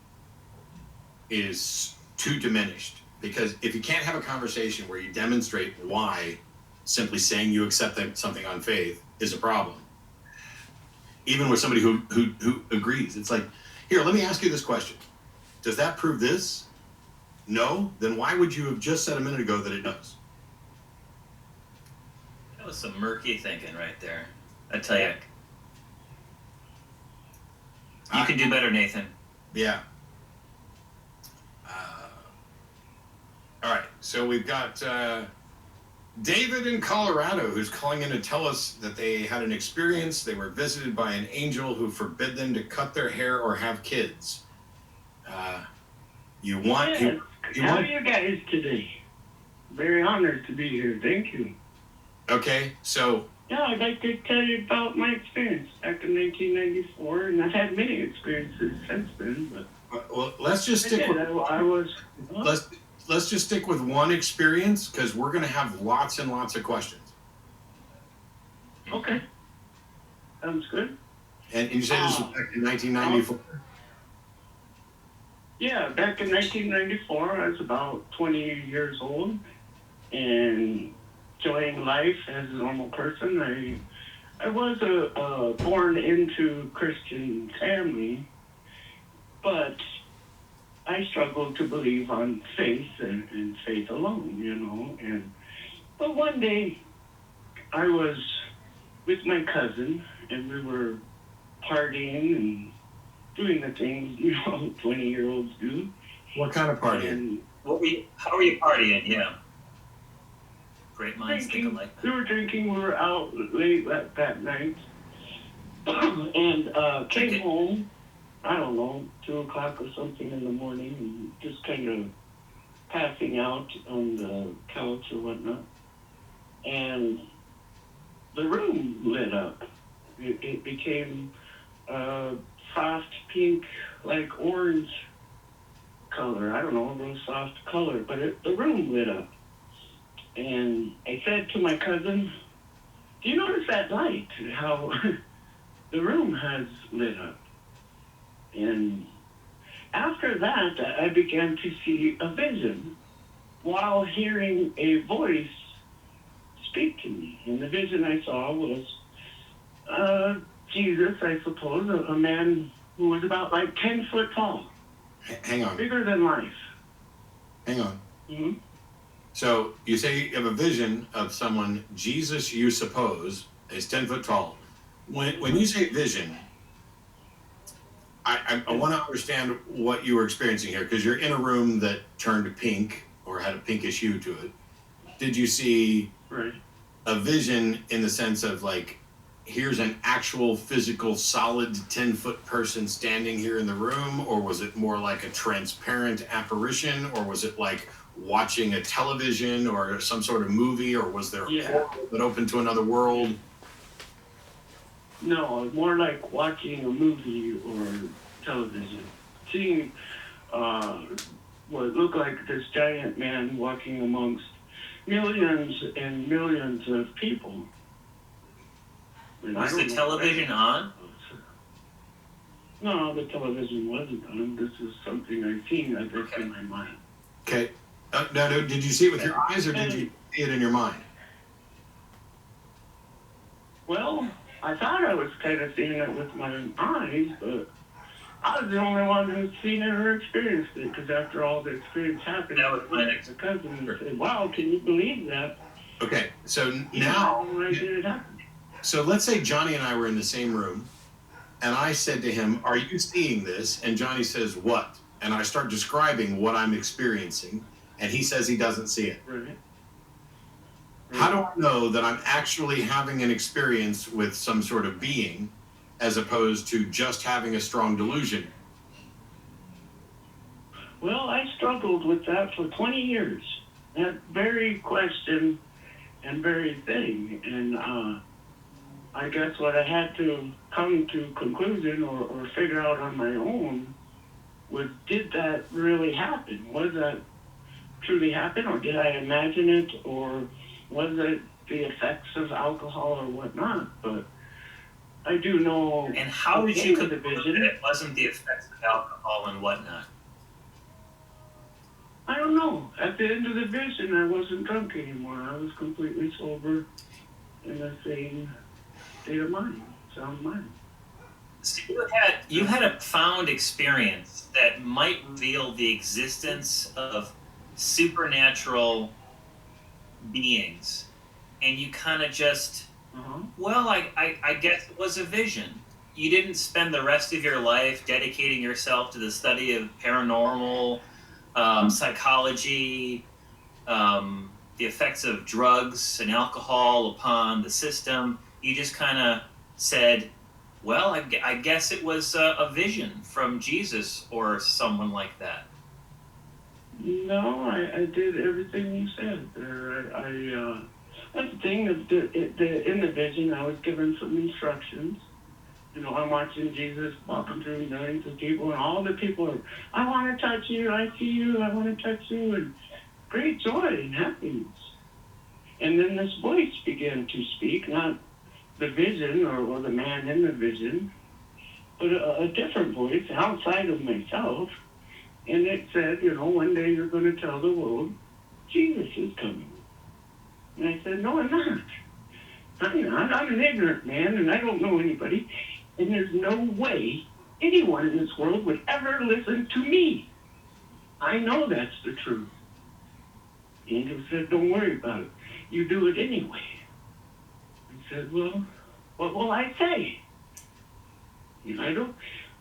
is too diminished. Because if you can't have a conversation where you demonstrate why simply saying you accept something on faith is a problem, even with somebody who agrees, it's like, here, let me ask you this question. Does that prove this? No? Then why would you have just said a minute ago that it does? That was some murky thinking right there. I tell you. You can do better, Nathan. Yeah. All right. So we've got David in Colorado, who's calling in to tell us that they had an experience. They were visited by an angel who forbid them to cut their hair or have kids. You want? Yes. How are you guys today? Very honored to be here. Thank you. Okay, so Yeah, I'd like to tell you about my experience back in 1994, and I've had many experiences since then. But well, let's just stick with. I was. Let's just stick with one experience because we're going to have lots and lots of questions. Okay. Sounds good. And you say this was back in 1994. Yeah, back in 1994, I was about 20 years old and enjoying life as a normal person. I was born into Christian family, but I struggled to believe on faith and faith alone, you know. But one day, I was with my cousin, and we were partying and doing the things, 20-year-olds do. What kind of party? And How were you partying? Yeah. Great minds think alike. we were drinking, we were out late that night, and came home, I don't know, 2 o'clock or something in the morning, and just kind of passing out on the couch or whatnot. And the room lit up. It became soft pink, like orange color. I don't know, a real soft color, but the room lit up. And I said to my cousin, do you notice that light, how the room has lit up? And after that, I began to see a vision while hearing a voice speak to me. And the vision I saw was Jesus, I suppose, a man who was about like 10 foot tall. Hang on. Bigger than life. Hang on. Mm-hmm. So you say you have a vision of someone, Jesus, you suppose, is 10 foot tall. When you say vision, I want to understand what you were experiencing here, because you're in a room that turned pink or had a pinkish hue to it. Did you see a vision in the sense of like, here's an actual physical solid 10-foot person standing here in the room, or was it more like a transparent apparition, or was it like watching a television or some sort of movie, or was there a portal that opened to another world? No, more like watching a movie or television. Seeing what looked like this giant man walking amongst millions and millions of people. And Was the television on? No, the television wasn't on. This is something I've seen, I guess, in my mind. Okay. No, did you see it with your eyes, or did you see it in your mind? Well, I thought I was kind of seeing it with my eyes, but I was the only one who's seen it or experienced it, because after all the experience happened, That was my the cousin said, wow, can you believe that? Okay, so now, I did it happen. so let's say Johnny and I were in the same room, and I said to him, are you seeing this? And Johnny says, what? And I start describing what I'm experiencing, and he says he doesn't see it. Right. How do I know that I'm actually having an experience with some sort of being, as opposed to just having a strong delusion? Well, I struggled with that for 20 years. That very question and very thing. And I guess what I had to come to conclusion or figure out on my own was, did that really happen? Was that truly happen, or did I imagine it, or was it the effects of alcohol or whatnot? But I do know. And how did you conclude vision, that it wasn't the effects of alcohol and whatnot? I don't know. At the end of the vision, I wasn't drunk anymore. I was completely sober in the same state of mind, sound mind. So you had a profound experience that might reveal the existence of supernatural beings, and you kind of just, well, I guess it was a vision. You didn't spend the rest of your life dedicating yourself to the study of paranormal psychology, the effects of drugs and alcohol upon the system. You just kind of said, well, I guess it was a vision from Jesus or someone like that. No, I did everything you said. That's the thing. In the vision, I was given some instructions. You know, I'm watching Jesus walking through millions of people, and all the people are, I want to touch you, I see you, I want to touch you, and great joy and happiness. And then this voice began to speak, not the vision or the man in the vision, but a different voice outside of myself. And it said, you know, one day you're going to tell the world Jesus is coming. And I said, no, I'm not. I'm not. I'm an ignorant man, and I don't know anybody. And there's no way anyone in this world would ever listen to me. I know that's the truth. The angel said, don't worry about it. You do it anyway. I said, well, what will I say? You know,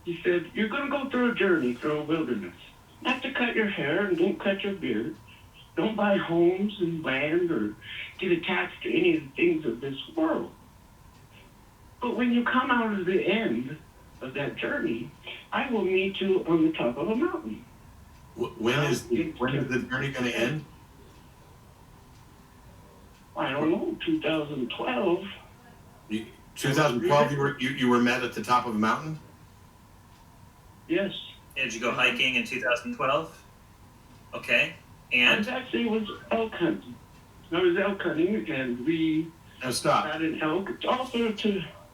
he said, you're going to go through a journey through a wilderness. Not to cut your hair and don't cut your beard. Don't buy homes and land or get attached to any of the things of this world. But when you come out of the end of that journey, I will meet you on the top of a mountain. When is the journey going to end? I don't know, 2012. 2012, you were met at the top of a mountain? Yes. Did you go hiking in 2012? Okay. I And actually was elk hunting. I was elk hunting, and we Now stop. got an elk all through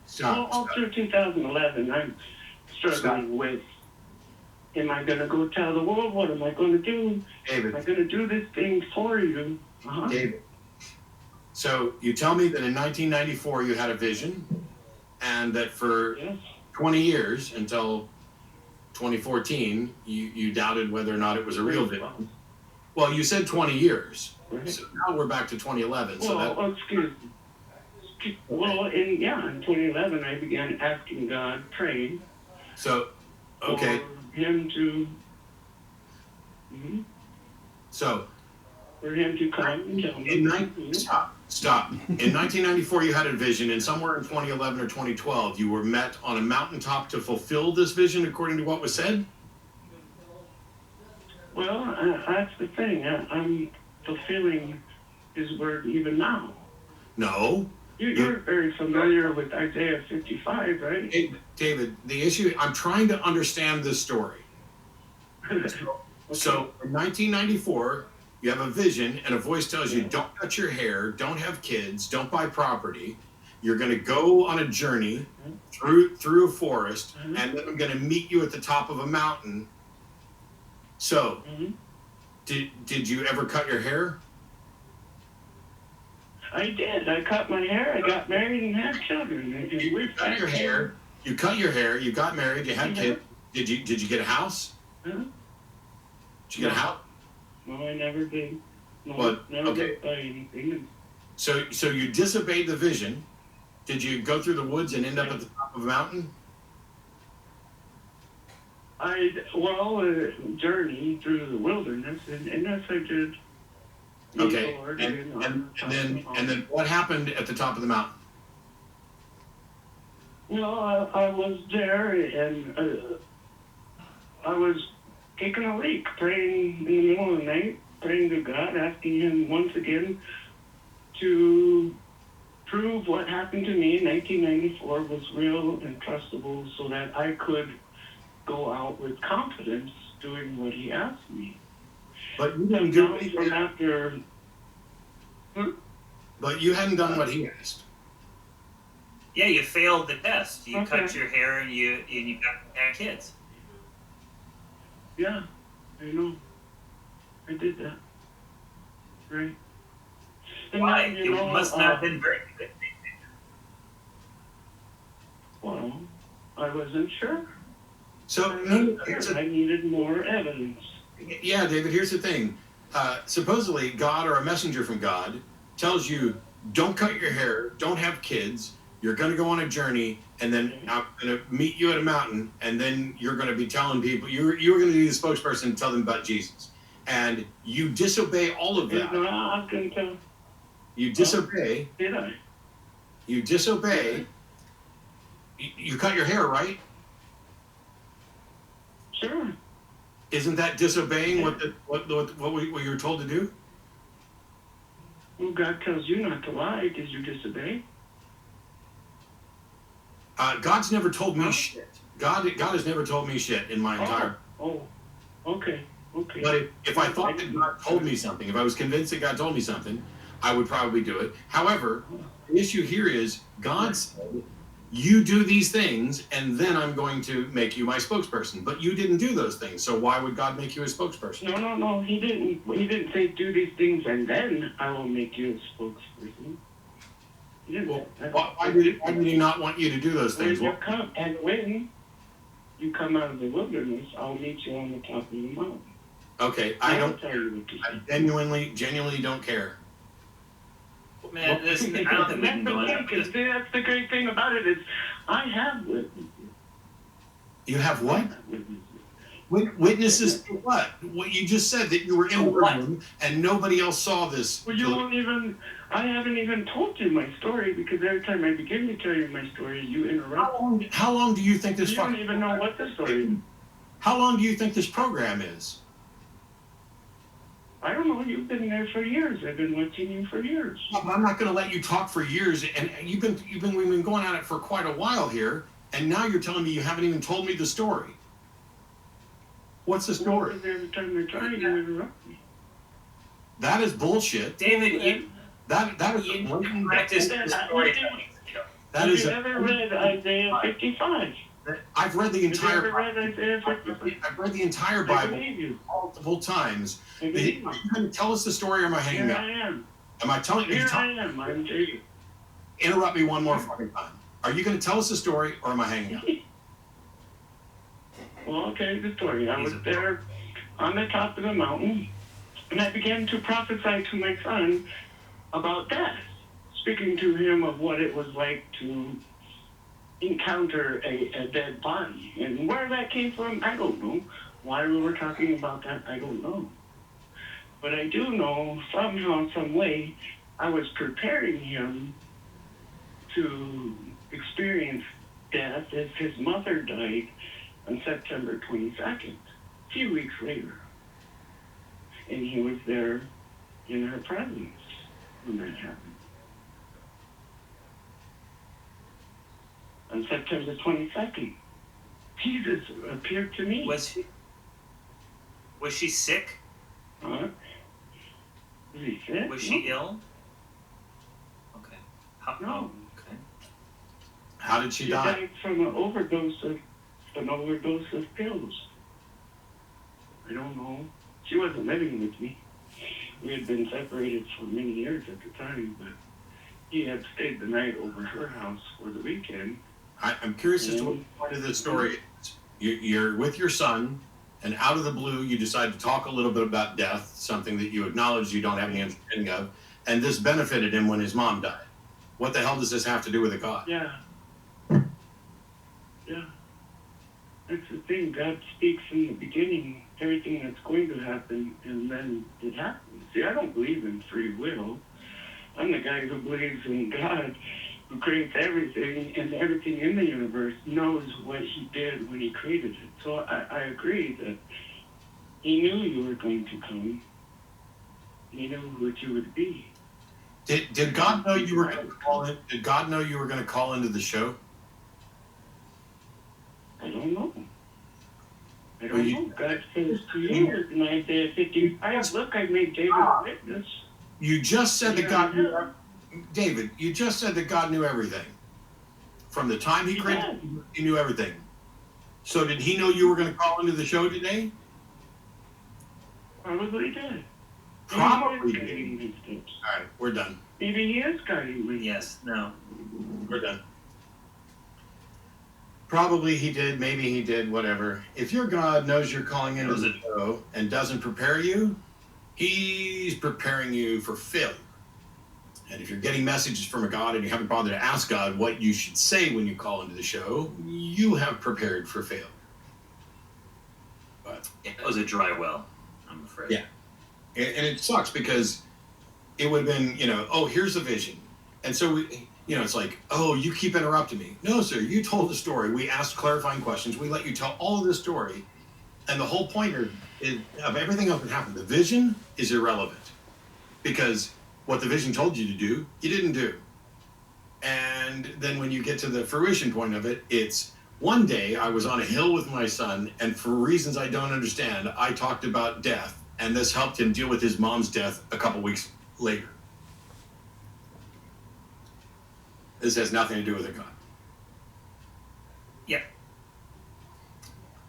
Stop. 2011. I'm struggling with, am I going to go tell the world? What am I going to do? David. Am I going to do this thing for you? David. So you tell me that in 1994 you had a vision, and that for Yes. 20 years until 2014 you doubted whether or not it was a real vision. Well, you said 20 years. Right. So now we're back to 2011. So Well, that excuse me. Well, in 2011, I began asking God, praying okay. for Him to, So for Him to come and tell me. Stop. In 1994, you had a vision, and somewhere in 2011 or 2012, you were met on a mountaintop to fulfill this vision, according to what was said. Well, that's the thing. I'm fulfilling His word even now. No. You're very familiar with Isaiah 55, right? Hey, David, the issue, I'm trying to understand this story. So in 1994, you have a vision, and a voice tells you, don't cut your hair, don't have kids, don't buy property. You're going to go on a journey through a forest, and then I'm going to meet you at the top of a mountain. So, did you ever cut your hair? I did. I cut my hair. I got married and had children. And You cut your hair. You cut your hair. You got married. You had kids. Did you get a house? Huh? Did you get a house? No, I never did. No, What? never Okay. did buy anything. So you disobeyed the vision. Did you go through the woods and end up at the top of a mountain? Journey through the wilderness, and yes, I did. Okay. Lord, And then what happened at the top of the mountain? Well, I was there, and I was taking a leak, praying in the middle of the night, praying to God, asking Him once again to prove what happened to me in 1994 was real and trustable, so that I could go out with confidence doing what He asked me. But you didn't do it. From after. But you hadn't done what He asked. yeah, you failed the test. You Okay. cut your hair and you had kids. Yeah, I know. I did that. Right. And Why? then, It must not have been very good. Well, I wasn't sure. So I needed more evidence. yeah, David, here's the thing. Supposedly, God or a messenger from God tells you, don't cut your hair, don't have kids, you're going to go on a journey, and then I'm going to meet you at a mountain, and then you're going to be telling people, you're going to be the spokesperson and tell them about Jesus. and you disobey all of that. No, I was going to tell. You disobey. Did I? You disobey. You cut your hair, right? Sure. Isn't that disobeying what you were told to do? Well, God tells you not to lie. Did you disobey? God's never told me shit. God has never told me shit in my entire. Oh, okay. Okay. But if I thought that God told me something, if I was convinced that God told me something, I would probably do it. However, the issue here is God said, you do these things, and then I'm going to make you my spokesperson. But you didn't do those things, so why would God make you a spokesperson? No. He didn't. He didn't say do these things, and then I will make you a spokesperson. Well, why did he not want you to do those things? When you come out of the wilderness, I'll meet you on the top of the mountain. Okay, I genuinely don't care. Man, I don't think we can go on. That's the great thing about it is I have witnesses. You have what? Witnesses to what? What you just said, that you were in the room and nobody else saw this. Well, I haven't even told you my story because every time I begin to tell you my story, you interrupt. How long do you think this? You don't even know what the story is. How long do you think this program is? I don't know. You've been there for years. I've been watching you for years. But I'm not going to let you talk for years, and we've been going at it for quite a while here, and now you're telling me you haven't even told me the story. What's the story? Well, every time you're trying to interrupt me. That is bullshit. David, that is you practiced the story. Have you ever read Isaiah 55? I've read the entire. Have you ever read Isaiah 55? I've read the entire Bible multiple times. Are you going to tell us the story, or am I hanging up? Here I am. Am I telling you? Here I am. I'm David. Interrupt me one more fucking time. Are you going to tell us the story, or am I hanging up? Well, okay, the story. I was there on the top of the mountain, and I began to prophesy to my son about death, speaking to him of what it was like to encounter a dead body. And where that came from, I don't know. Why we were talking about that, I don't know. But I do know, somehow, some way, I was preparing him to experience death as his mother died on September 22nd, a few weeks later. And he was there in her presence when that happened. On September 22nd, Jesus appeared to me. Was she sick? Huh? Was he sick? Was she ill? Okay. No. Okay. How did she She die? died from an overdose of pills. I don't know. She wasn't living with me. We had been separated for many years at the time, but he had stayed the night over her house for the weekend. I'm curious as to what the point of this story is. You're with your son, and out of the blue, you decide to talk a little bit about death, something that you acknowledge you don't have any understanding of, and this benefited him when his mom died. What the hell does this have to do with a God? Yeah. That's the thing. God speaks in the beginning, everything that's going to happen, and then it happens. See, I don't believe in free will. I'm the guy who believes in God, who creates everything, and everything in the universe knows what he did when he created it. So I agree that he knew you were going to come. He knew what you would be. Did God know you were going to call in? Did God know you were going to call into the show? I don't know. I don't know. God says to you in Isaiah 55, look, I made David a witness. You just said that God knew. David, you just said that God knew everything. From the time he created, he knew everything. So did he know you were going to call into the show today? Probably did. Probably did. All right, we're done. Maybe he is guiding me. Yes. No. We're done. Probably he did, maybe he did, whatever. If your God knows you're calling into the show and doesn't prepare you, he's preparing you for failure. And if you're getting messages from a God and you haven't bothered to ask God what you should say when you call into the show, you have prepared for failure. But It was a dry well, I'm afraid. yeah, And it sucks because it would have been, oh, here's a vision. And so it's like, oh, you keep interrupting me. No, sir, you told the story. We asked clarifying questions. We let you tell all of the story. And the whole point of everything else that happened, the vision is irrelevant because what the vision told you to do, you didn't do. And then when you get to the fruition point of it, it's one day I was on a hill with my son, and for reasons I don't understand, I talked about death, and this helped him deal with his mom's death a couple weeks later. This has nothing to do with a God. Yeah.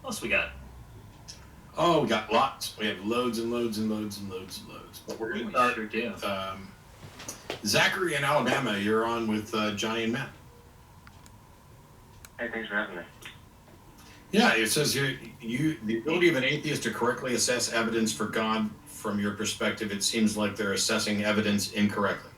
What else we got? Oh, we got lots. We have loads and loads and loads and loads and loads. But we're going to start Sure do. Zachary in Alabama. You're on with Johnny and Matt. Hey, thanks for having me. Yeah, it says here, the ability of an atheist to correctly assess evidence for God from your perspective, it seems like they're assessing evidence incorrectly.